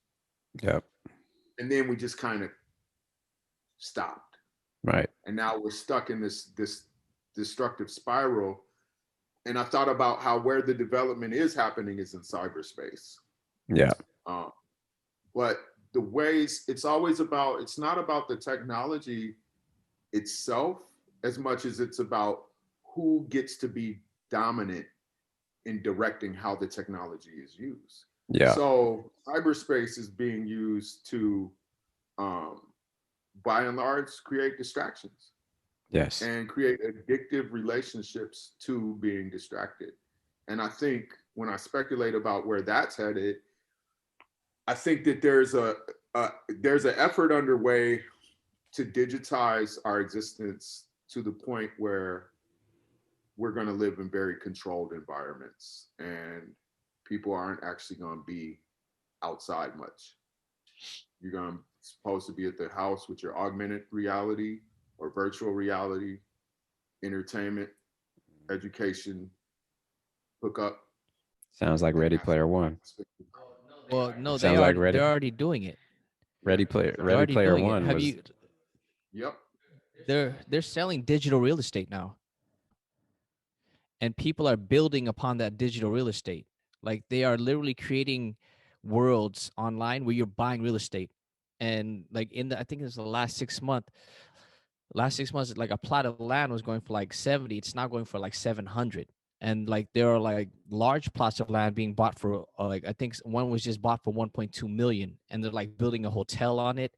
Yep. and then we just kind of stopped, Right. and now we're stuck in this destructive spiral. And I thought about how where the development is happening is in cyberspace. Yeah. Um, but the ways it's not about the technology itself as much as it's about who gets to be dominant in directing how the technology is used. Yeah. So cyberspace is being used to, um, by and large, create distractions Yes. and create addictive relationships to being distracted. And I think when I speculate about where that's headed, I think that there's an effort underway to digitize our existence to the point where we're going to live in very controlled environments and people aren't actually going to be outside much. You're going to supposed to be at the house with your augmented reality or virtual reality, entertainment, education, hook up, Sounds like and Ready that's Player what One. Well, no, Sounds like they're already doing it. yeah, They're Ready already Player doing it. One Have was you? yep. They're selling digital real estate now, and people are building upon that digital real estate. Like they are literally creating worlds online where you're buying real estate, and like in the I think it's the last 6 months, like a plot of land was going for like 70. It's now going for like 700. And like there are like large plots of land being bought for like I think one was just bought for 1.2 million, and they're like building a hotel on it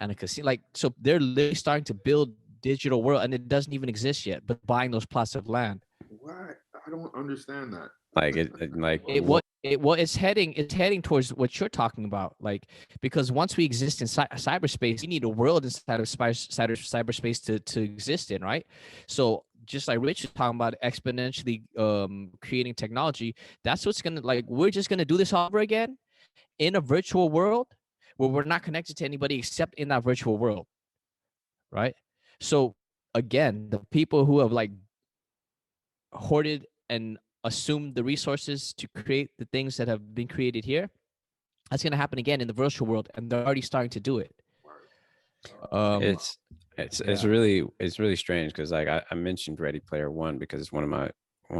and a casino. Like so, they're literally starting to build digital world, and it doesn't even exist yet. But buying those plots of land, What? I don't understand that. like like it's heading towards what you're talking about, like because once we exist in cyberspace, we need a world inside of cyberspace to exist in, right? So just like Rich is talking about exponentially creating technology, that's what's gonna, like, we're just gonna do this all over again in a virtual world where we're not connected to anybody except in that virtual world, right? So again, the people who have like hoarded and assumed the resources to create the things that have been created here, that's going to happen again in the virtual world, and they're already starting to do it. Um, it's it's yeah. really strange because like I mentioned Ready Player One because it's one of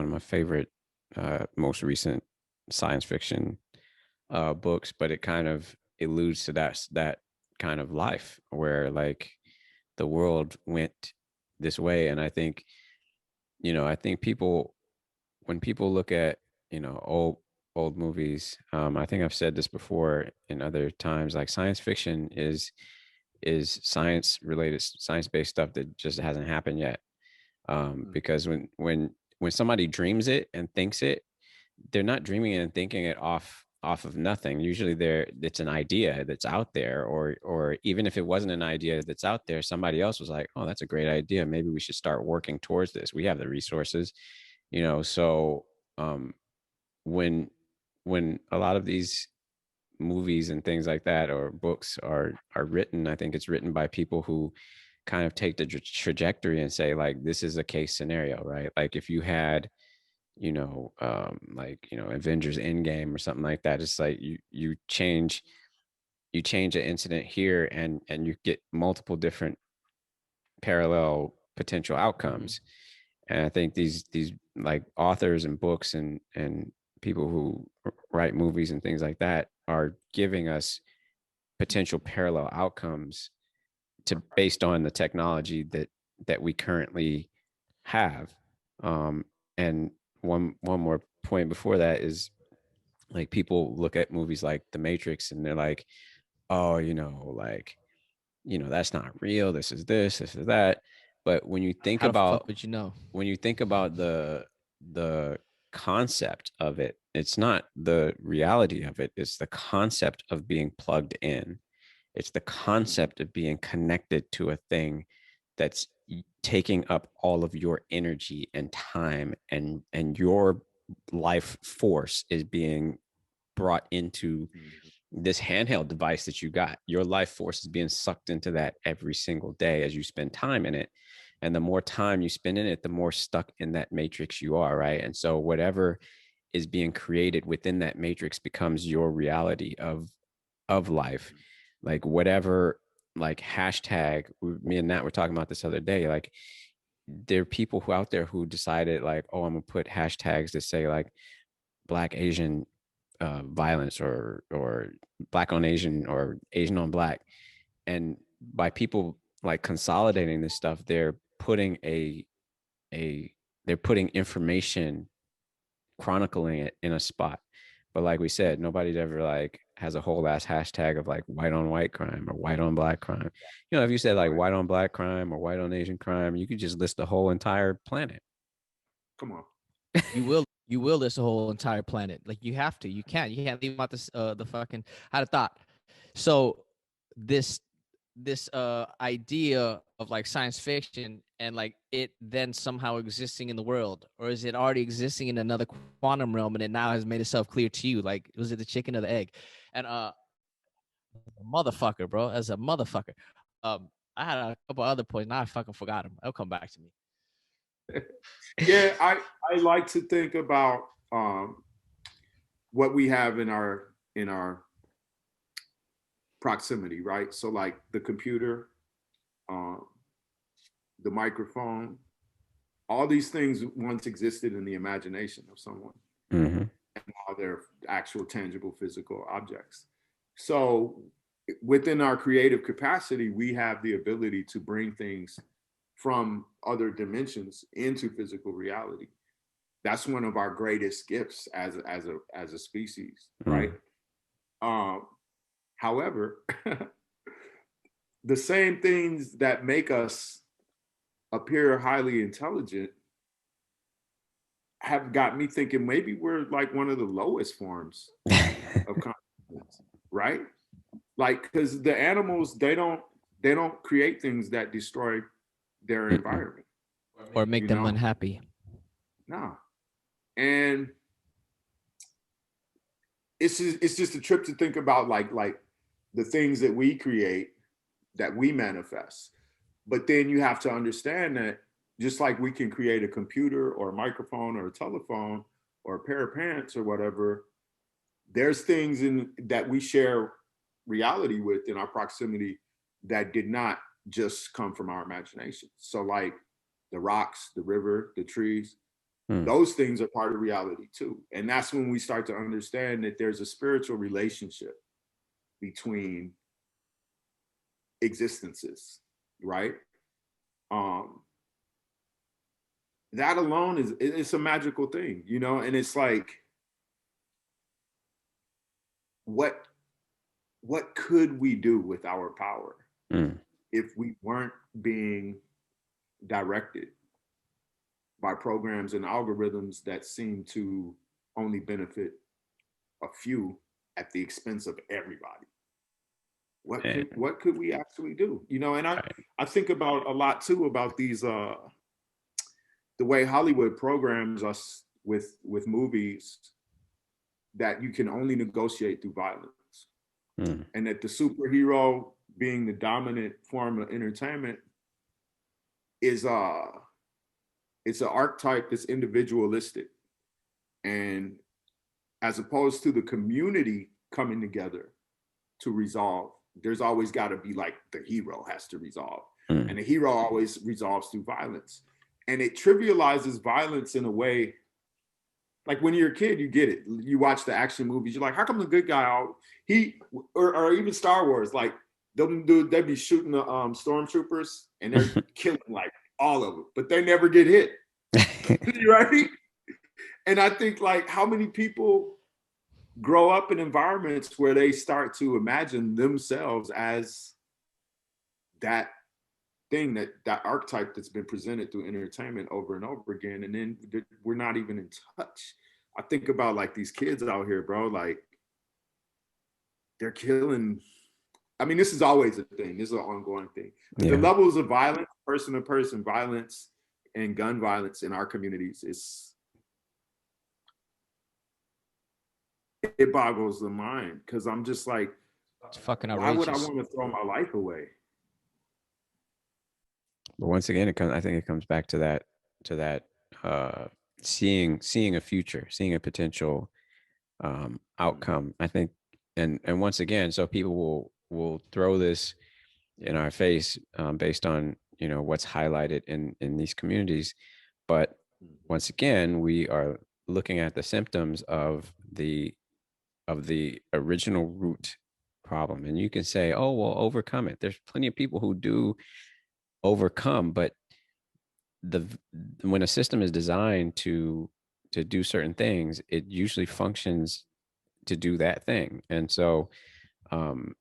my favorite most recent science fiction books, but it kind of alludes to that kind of life where like the world went this way. And I think, I think people, when people look at, old movies, I think I've said this before in other times, like science fiction is science based stuff that just hasn't happened yet. Because when somebody dreams it and thinks it, they're not dreaming it and thinking it off of nothing. Usually it's an idea that's out there, or even if it wasn't an idea that's out there, somebody else was like, oh, that's a great idea, maybe we should start working towards this, we have the resources. So um when a lot of these movies and things like that or books are written, I think it's written by people who kind of take the trajectory and say like, this is a case scenario, right? Like if you had, like, Avengers Endgame or something like that, it's like you change an incident here and you get multiple different parallel potential outcomes. And I think these like authors and books and people who write movies and things like that are giving us potential parallel outcomes to based on the technology that we currently have. And one more point before that is like people look at movies like The Matrix and they're like, oh, like, that's not real. This is that. But How the fuck would you know? when you think about the concept of it, it's not the reality of it. It's the concept of being plugged in. It's the concept of being connected to a thing that's taking up all of your energy and time, and your life force is being brought into this handheld device that you got. Your life force is being sucked into that every single day as you spend time in it. And the more time you spend in it, the more stuck in that matrix you are, right? And so whatever is being created within that matrix becomes your reality of life. Like whatever, like hashtag, me and Nat were talking about this other day, like there are people who out there who decided like, oh, I'm gonna put hashtags that say like Black Asian violence, or Black on Asian, or Asian on Black. And by people like consolidating this stuff, they're putting a they're putting information, chronicling it in a spot. But like we said, nobody's ever like has a whole ass hashtag of like white on white crime or white on black crime. You know, if you said like white on black crime or white on Asian crime, you could just list the whole entire planet. Come on. You will list the whole entire planet. Like you have to. You can't leave out this the fucking I had a thought. So this idea of like science fiction and like it then somehow existing in the world, or is it already existing in another quantum realm and it now has made itself clear to you? Like, was it the chicken or the egg? And motherfucker, bro, as a motherfucker. I had a couple other points. Now I fucking forgot them. They'll come back to me. Yeah, I like to think about what we have in our proximity, right? So like the computer, the microphone, all these things once existed in the imagination of someone. Mm-hmm. And now they're actual tangible physical objects. So within our creative capacity, we have the ability to bring things from other dimensions into physical reality. That's one of our greatest gifts as a species, right? However, the same things that make us appear highly intelligent have got me thinking maybe we're like one of the lowest forms of consciousness, right? Like, because the animals, they don't create things that destroy their environment or make them unhappy. No. And it's just a trip to think about like the things that we create, that we manifest. But then you have to understand that just like we can create a computer or a microphone or a telephone or a pair of pants or whatever, there's things that we share reality with in our proximity that did not just come from our imagination. So like the rocks, the river, the trees, those things are part of reality too. And that's when we start to understand that there's a spiritual relationship between existences, right? That alone it's a magical thing, you know? And it's like, what could we do with our power if we weren't being directed by programs and algorithms that seem to only benefit a few at the expense of everybody? What could we actually do? You know, and I think about a lot too about these the way Hollywood programs us with movies that you can only negotiate through violence. And that the superhero being the dominant form of entertainment is it's an archetype that's individualistic, and as opposed to the community coming together to resolve, there's always got to be like the hero has to resolve, and the hero always resolves through violence, and it trivializes violence in a way. Like when you're a kid, you get it. You watch the action movies, you're like, how come the good guy or even Star Wars, like they'd be shooting the stormtroopers and they're killing like all of them, but they never get hit. Right? And I think like how many people grow up in environments where they start to imagine themselves as that thing, that archetype that's been presented through entertainment over and over again, and then we're not even in touch. I think about like these kids out here, bro, like they're killing. I mean, this is always a thing. This is an ongoing thing. But the levels of violence, person to person violence and gun violence in our communities it boggles the mind, because I'm just like, it's fucking outrageous. Why would I want to throw my life away? But once again, I think it comes back to that seeing a future, seeing a potential outcome. I think, and once again, so people will throw this in our face based on what's highlighted in these communities, but once again, we are looking at the symptoms of the original root problem, and you can say, oh well, overcome it. There's plenty of people who do overcome, but when a system is designed to do certain things, it usually functions to do that thing. And so, um,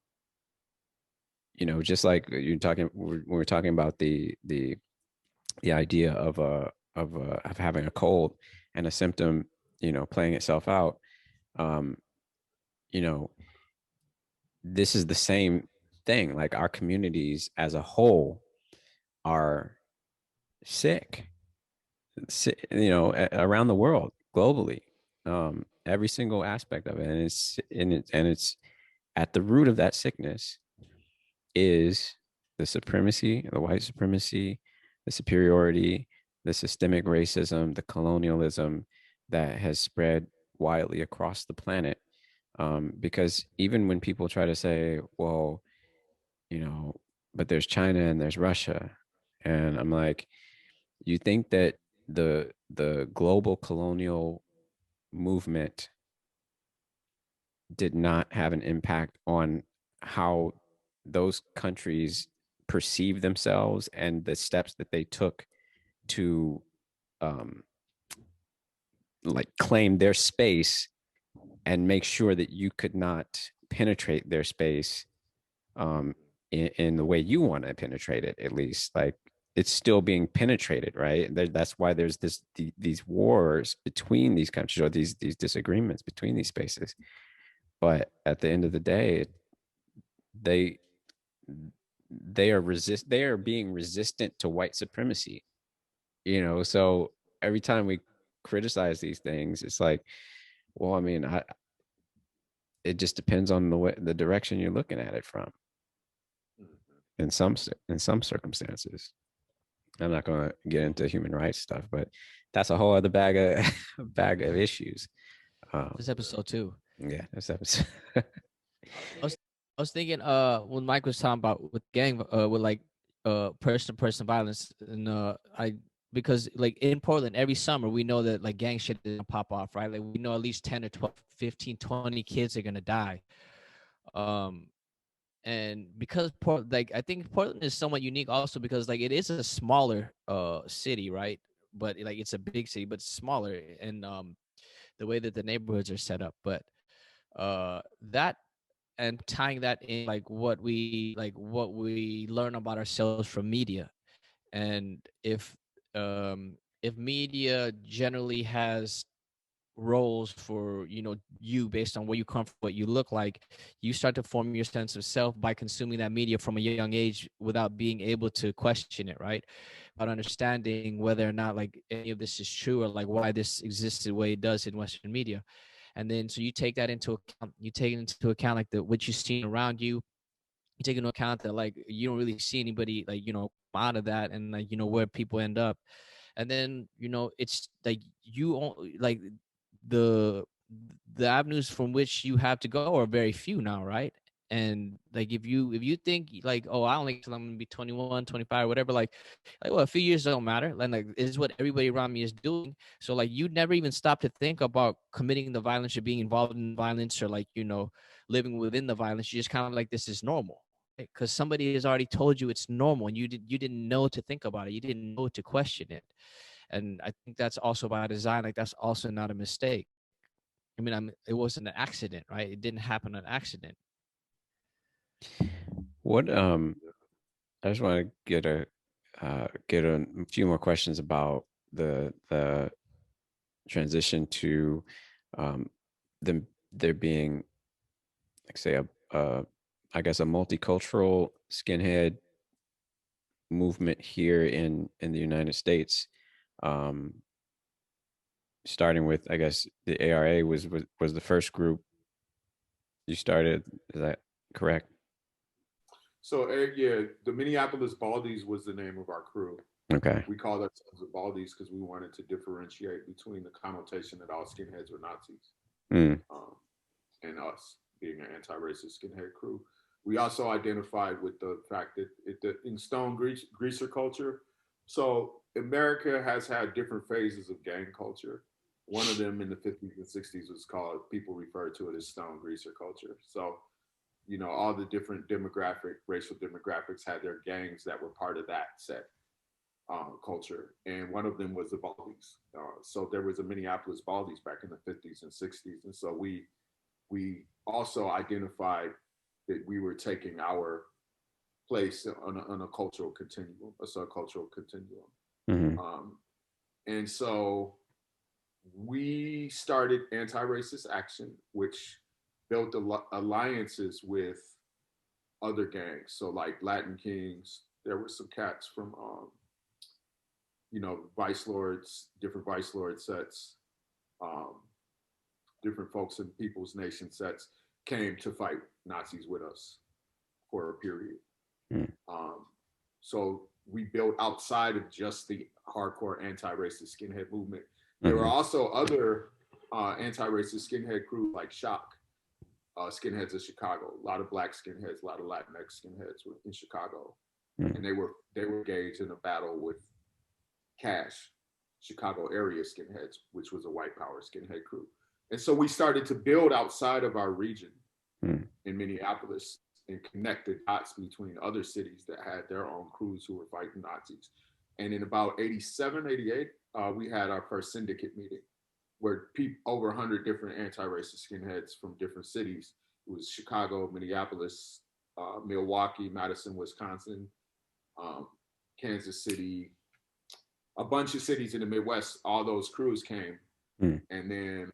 just like you're talking, when we're talking about the idea of of having a cold and a symptom, playing itself out. Um, you know, this is the same thing. Like our communities as a whole are sick, around the world, globally, every single aspect of it, and it's at the root of that sickness is the supremacy, the white supremacy, the superiority, the systemic racism, the colonialism that has spread widely across the planet. Because even when people try to say, well, but there's China and there's Russia, and I'm like, you think that the global colonial movement did not have an impact on how those countries perceive themselves and the steps that they took to um, like claim their space and make sure that you could not penetrate their space, in the way you want to penetrate it, at least. Like it's still being penetrated, right? That's why there's these wars between these countries, or these disagreements between these spaces. But at the end of the day, they they are being resistant to white supremacy. So every time we criticize these things, it's like, well, I mean, it just depends on the direction you're looking at it from. In some circumstances, I'm not going to get into human rights stuff, but that's a whole other bag of issues. This episode too. Yeah, this episode. I was I was thinking when Mike was talking about with gang with like person to person violence, and I because like in Portland every summer we know that like gang shit is gonna pop off, right? Like we know at least 10 or 12, 15, 20 kids are gonna die. Um and because like I think Portland is somewhat unique also because like it is a smaller city, right? But like it's a big city but it's smaller, and the way that the neighborhoods are set up. But that, and tying that in what we learn about ourselves from media, and if media generally has roles for you based on where you come from, what you look like, you start to form your sense of self by consuming that media from a young age without being able to question it, right? About understanding whether or not like any of this is true, or like why this exists the way it does in Western media. And then so you take that into account, you take into account like the what you've seen around you, you take into account that like you don't really see anybody like come out of that, and like where people end up. And then it's like like the the avenues from which you have to go are very few now, right? And like if you think like, oh, I only till I'm gonna be 21, 25, whatever, well, a few years don't matter, like is what everybody around me is doing. So like you never even stop to think about committing the violence or being involved in violence, or like living within the violence. You just kind of like, this is normal, because somebody has already told you it's normal, and you didn't know to think about it, you didn't know to question it. And I think that's also by design. Like that's also not a mistake. I mean, it wasn't an accident, right? It didn't happen on accident. What I just want to get a few more questions about the transition to um them there being, like, say, a I guess a multicultural skinhead movement here in the United States. Um, Starting with, I guess, the ARA was the first group you started. Is that correct? So yeah, the Minneapolis Baldies was the name of our crew. Okay. We called ourselves the Baldies because we wanted to differentiate between the connotation that all skinheads were Nazis, Mm. um, and us being an anti-racist skinhead crew. We also identified with the fact that in stone greaser culture. So America has had different phases of gang culture. One of them in the 50s and 60s was called, people refer to it as stone greaser culture. So all the different racial demographics had their gangs that were part of that set culture, and one of them was the Baldies. So there was a Minneapolis Baldies back in the 50s and 60s, and so we we also identified that we were taking our place on a cultural continuum, a subcultural continuum. Mm-hmm. And so we started Anti-Racist Action, which built alliances with other gangs. So like Latin Kings, there were some cats from, Vice Lords, different Vice Lord sets, different folks in People's Nation sets came to fight Nazis with us for a period. Mm. So we built outside of just the hardcore anti-racist skinhead movement. There were also other anti-racist skinhead crews like Shock, Skinheads of Chicago. A lot of Black skinheads, a lot of Latinx skinheads were in Chicago, and they were engaged in a battle with Cash, Chicago area skinheads, which was a white power skinhead crew. And so we started to build outside of our region in Minneapolis and connect the dots between other cities that had their own crews who were fighting Nazis. And in about 87, 88, we had our first syndicate meeting where over 100 different anti-racist skinheads from different cities. It was Chicago, Minneapolis, Milwaukee, Madison, Wisconsin, Kansas City, a bunch of cities in the Midwest. All those crews came. And then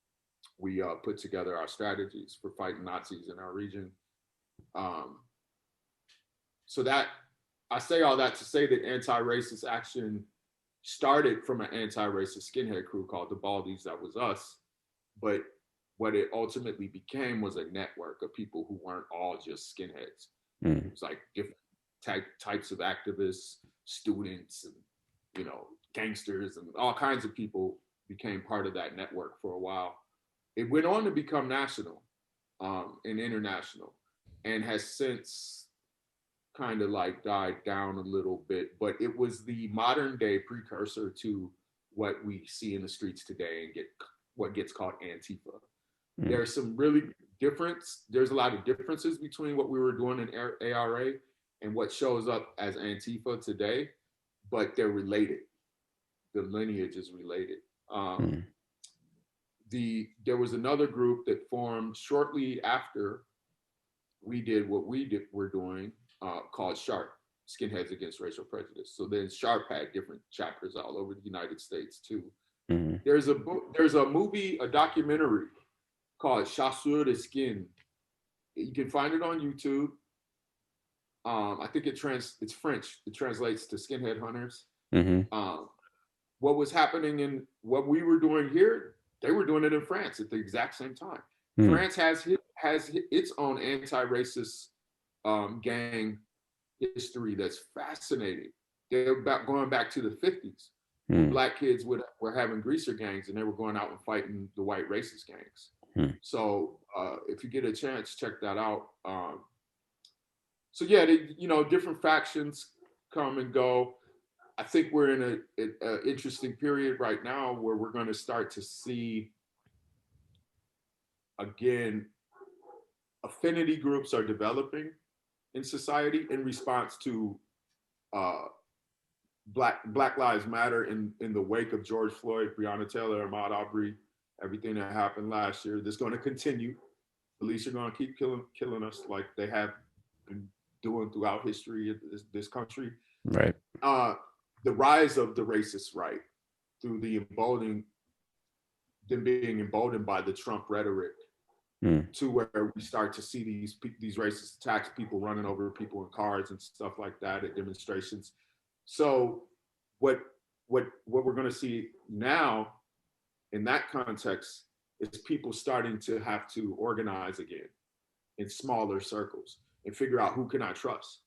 we put together our strategies for fighting Nazis in our region. So that, I say all that to say that Anti-Racist Action started from an anti-racist skinhead crew called the Baldies. That was us. But what it ultimately became was a network of people who weren't all just skinheads. It was like different types of activists, students, and gangsters, and all kinds of people became part of that network for a while. It went on to become national and international, and has since kind of like died down a little bit, but it was the modern day precursor to what we see in the streets today and what gets called Antifa. There's some really there's a lot of differences between what we were doing in ARA and what shows up as Antifa today, but they're related. The lineage is related. There was another group that formed shortly after we did what we're doing, called SHARP, Skinheads Against Racial Prejudice. So then SHARP had different chapters all over the United States too. There's a movie, a documentary called Chasseurs de Skin. You can find it on YouTube. I think it's French. It translates to Skinhead Hunters. What was happening in what we were doing here, they were doing it in France at the exact same time. France has its own anti-racist gang history that's fascinating. They're going back to the 50s. Black kids were having greaser gangs, and they were going out and fighting the white racist gangs. So if you get a chance, check that out. So yeah, different factions come and go. I think we're in an interesting period right now where we're going to start to see, again, affinity groups are developing in society in response to Black Lives Matter in the wake of George Floyd, Breonna Taylor, Ahmaud Arbery, everything that happened last year. That's going to continue. Police are going to keep killing us like they have been doing throughout history of this country. Right. The rise of the racist right through them being emboldened by the Trump rhetoric, to where we start to see these racist attacks, people running over people in cars and stuff like that at demonstrations. So what we're going to see now in that context is people starting to have to organize again in smaller circles and figure out who can I trust.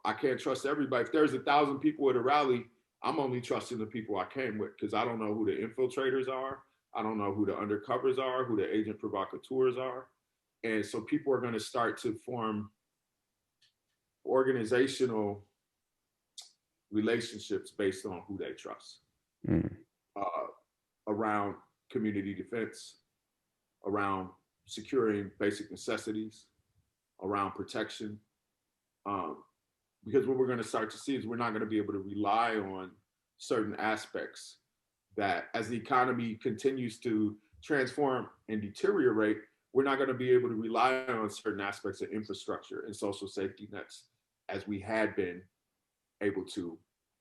I can't trust everybody. If there's 1,000 people at a rally, I'm only trusting the people I came with, because I don't know who the infiltrators are. I don't know who the undercovers are, who the agent provocateurs are. And so people are going to start to form organizational relationships based on who they trust, around community defense, around securing basic necessities, around protection. Because what we're going to start to see is we're not going to be able to rely on certain aspects that, as the economy continues to transform and deteriorate, we're not going to be able to rely on certain aspects of infrastructure and social safety nets as we had been able to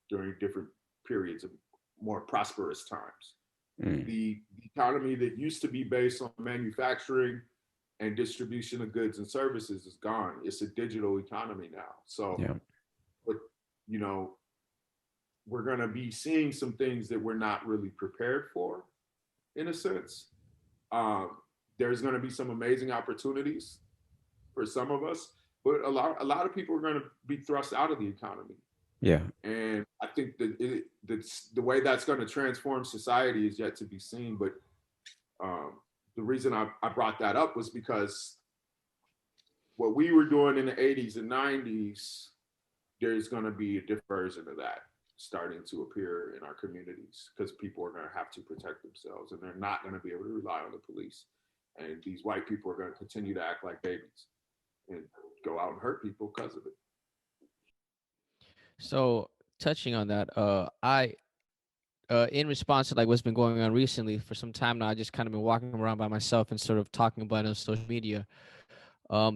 during different periods of more prosperous times. The economy that used to be based on manufacturing and distribution of goods and services is gone. It's a digital economy now. So, yeah. but you know, we're going to be seeing some things that we're not really prepared for, in a sense. There's going to be some amazing opportunities for some of us, but a lot of people are going to be thrust out of the economy. Yeah. And I think that the way that's going to transform society is yet to be seen. But the reason I brought that up was because what we were doing in the 80s and 90s, there's going to be a different version of that starting to appear in our communities because people are going to have to protect themselves and they're not going to be able to rely on the police. And these white people are going to continue to act like babies and go out and hurt people because of it. So touching on that, I in response to like what's been going on recently for some time now, I just kind of been walking around by myself and sort of talking about it on social media.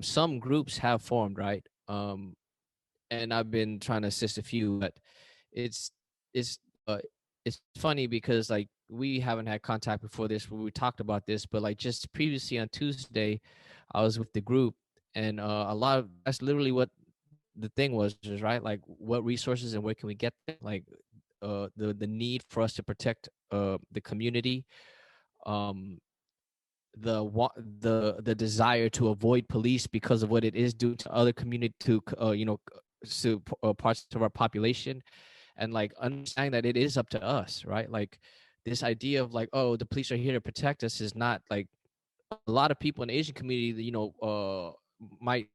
Some groups have formed, right? And I've been trying to assist a few, but it's it's uh, it's funny because like we haven't had contact before this where we talked about this, but like just previously on Tuesday, I was with the group, and a lot of that's literally what the thing was, just right, like what resources and where can we get them? Like the need for us to protect the community, um the desire to avoid police because of what it is doing to other community, to to parts of our population, and like understanding that it is up to us, right? Like this idea of like, oh, the police are here to protect us is not like, a lot of people in the Asian community, might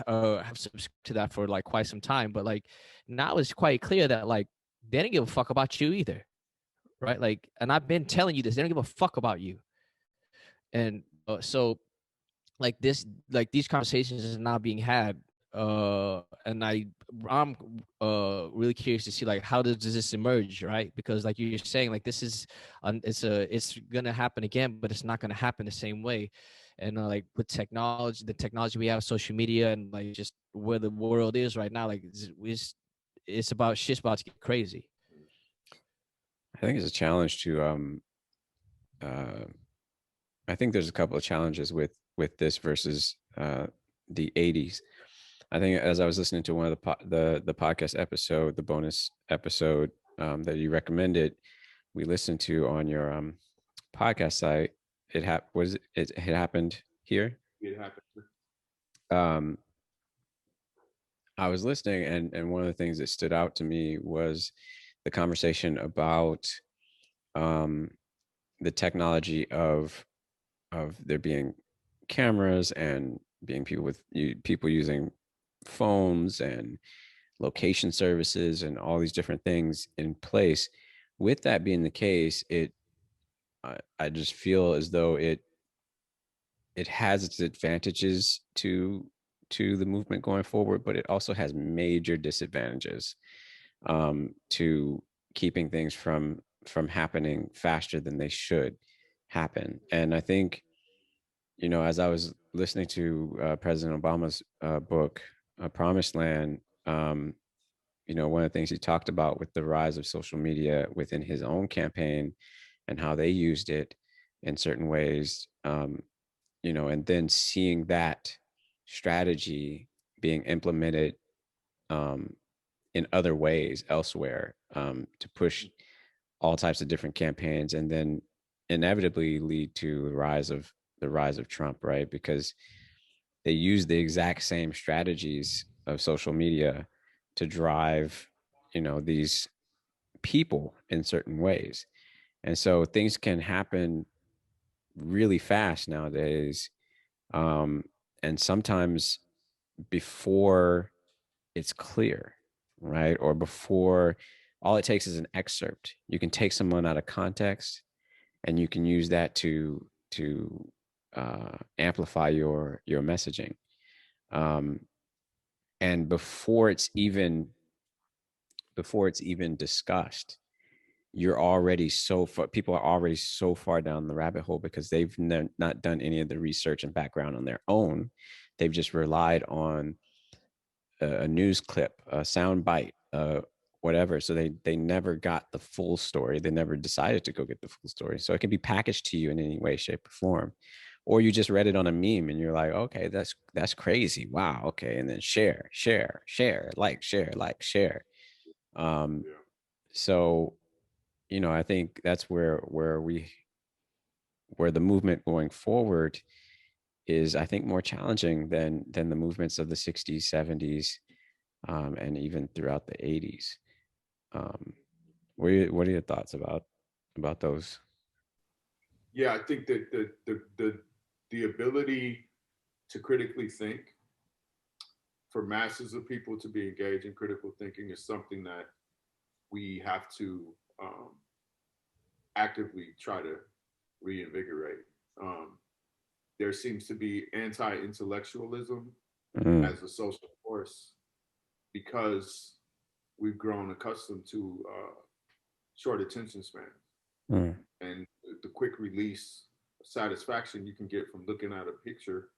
have subscribed to that for like quite some time, but like now it's quite clear that like they don't give a fuck about you either, right? Like, and I've been telling you this, they don't give a fuck about you. And so like this, like these conversations is now being had, and I'm really curious to see like how does this emerge, right? Because like you're saying, like this is it's gonna happen again, but it's not gonna happen the same way. And like with technology, the technology we have, social media, and like just where the world is right now, like it's about, shit's about to get crazy. I think it's a challenge to uh I think there's a couple of challenges with this versus the 80s. I think as I was listening to one of the podcast episode, the bonus episode that you recommended, we listened to on your podcast site. It had happened here. It happened. Um, I was listening, and one of the things that stood out to me was the conversation about um, the technology of there being cameras and being people using phones and location services and all these different things in place. With that being the case, I just feel as though it has its advantages to the movement going forward, but it also has major disadvantages to keeping things from happening faster than they should happen. And I think, as I was listening to President Obama's book, Promised Land, one of the things he talked about with the rise of social media within his own campaign and how they used it in certain ways, and then seeing that strategy being implemented um, in other ways elsewhere to push all types of different campaigns, and then inevitably lead to the rise of Trump, right? Because they use the exact same strategies of social media to drive, these people in certain ways. And so things can happen really fast nowadays. And sometimes before it's clear, right? Or before, all it takes is an excerpt. You can take someone out of context and you can use that to amplify your messaging. Um, and before it's even discussed, you're already so far, people are already so far down the rabbit hole because they've not done any of the research and background on their own. They've just relied on a news clip, a sound bite, whatever. So they never got the full story. They never decided to go get the full story. So it can be packaged to you in any way, shape, or form. Or you just read it on a meme and you're like, okay, that's crazy. Wow. Okay. And then share, share, like, share. Um, Yeah. so, I think that's where the movement going forward is, I think, more challenging than the movements of the 60s, 70s, and even throughout the 80s. What are your thoughts about those? Yeah, I think that the ability to critically think for masses of people to be engaged in critical thinking is something that we have to actively try to reinvigorate. There seems to be anti-intellectualism as a social force because we've grown accustomed to short attention spans and the quick release satisfaction you can get from looking at a picture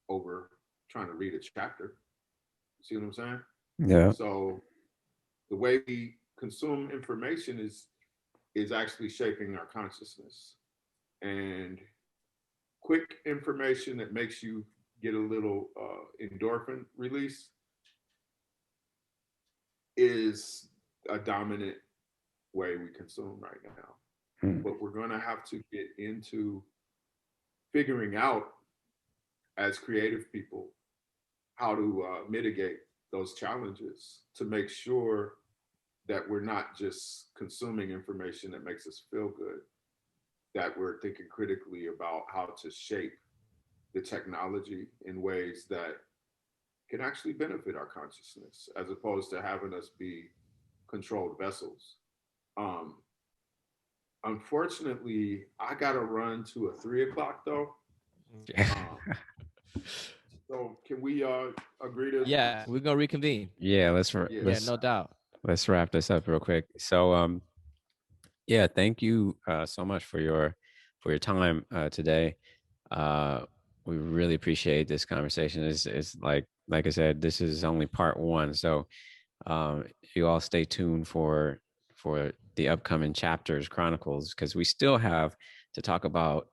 over trying to read a chapter. See what I'm saying? Yeah. So the way we consume information is actually shaping our consciousness. And quick information that makes you get a little endorphin release is a dominant way we consume right now. But we're going to have to get into figuring out as creative people how to mitigate those challenges to make sure that we're not just consuming information that makes us feel good, that we're thinking critically about how to shape the technology in ways that can actually benefit our consciousness as opposed to having us be controlled vessels. Unfortunately, I got to run to a 3:00 though. So can we agree to? Yeah, we're gonna reconvene. Yeah, Yeah, no doubt. let's wrap this up real quick. So yeah, thank you so much for your time today. We really appreciate this conversation. It's like I said, this is only part one. So you all stay tuned for the upcoming chapters, chronicles, because we still have to talk about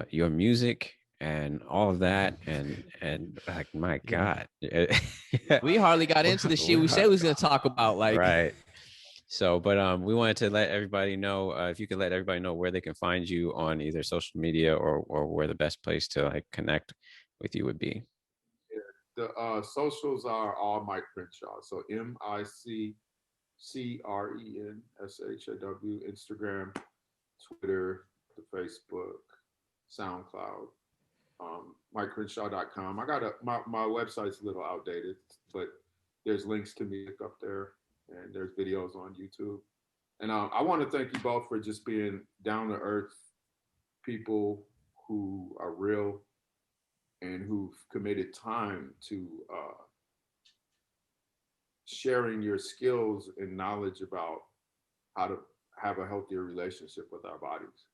your music and all of that, and like, my God. We hardly got into the shit we said we was gonna talk about. Like, right. So, but we wanted to let everybody know, if you could let everybody know where they can find you on either social media or where the best place to like connect with you would be. The socials are all Mike Crenshaw. So MICCRENSHAW, Instagram, Twitter, the Facebook, SoundCloud, MikeCrenshaw.com. I got my website's a little outdated, but there's links to music up there and there's videos on YouTube. And I want to thank you both for just being down to earth people who are real and who've committed time to sharing your skills and knowledge about how to have a healthier relationship with our bodies.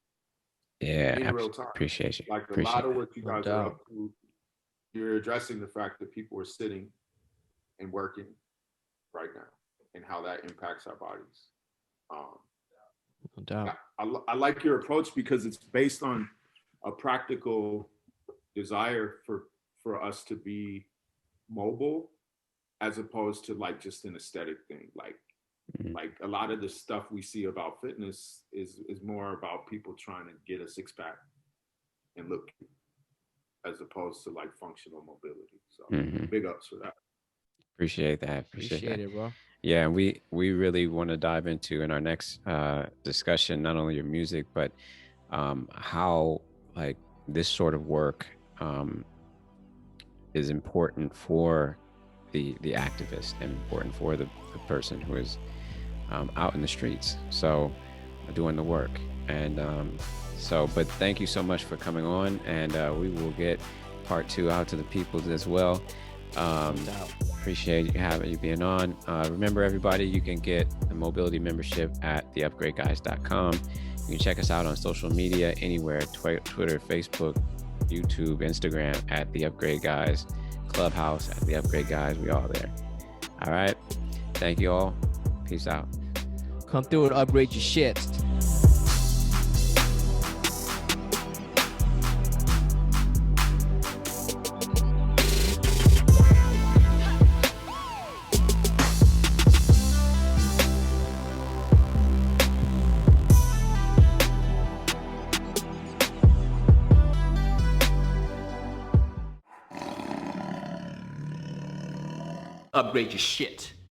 Yeah, in real time. appreciate you. Like a Appreciate lot of what you No guys are doubt. up to, you're addressing the fact that people are sitting and working right now and how that impacts our bodies. no doubt. I like your approach because it's based on a practical desire for us to be mobile as opposed to like just an aesthetic thing. Like a lot of the stuff we see about fitness is more about people trying to get a six pack and look, as opposed to like functional mobility. So big ups for that. Appreciate that. Appreciate it, bro. Yeah, we really want to dive into in our next discussion not only your music but how like this sort of work is important for the activist and important for the person who is out in the streets, so doing the work. And but thank you so much for coming on, and we will get part 2 out to the people as well. Appreciate you being on. Remember, everybody, you can get the mobility membership at theupgradeguys.com. You can check us out on social media anywhere: Twitter, Facebook, YouTube, Instagram at The Upgrade Guys, Clubhouse at The Upgrade Guys. We all there. All right. Thank you all. Peace out. Come through and upgrade your shit. Upgrade your shit.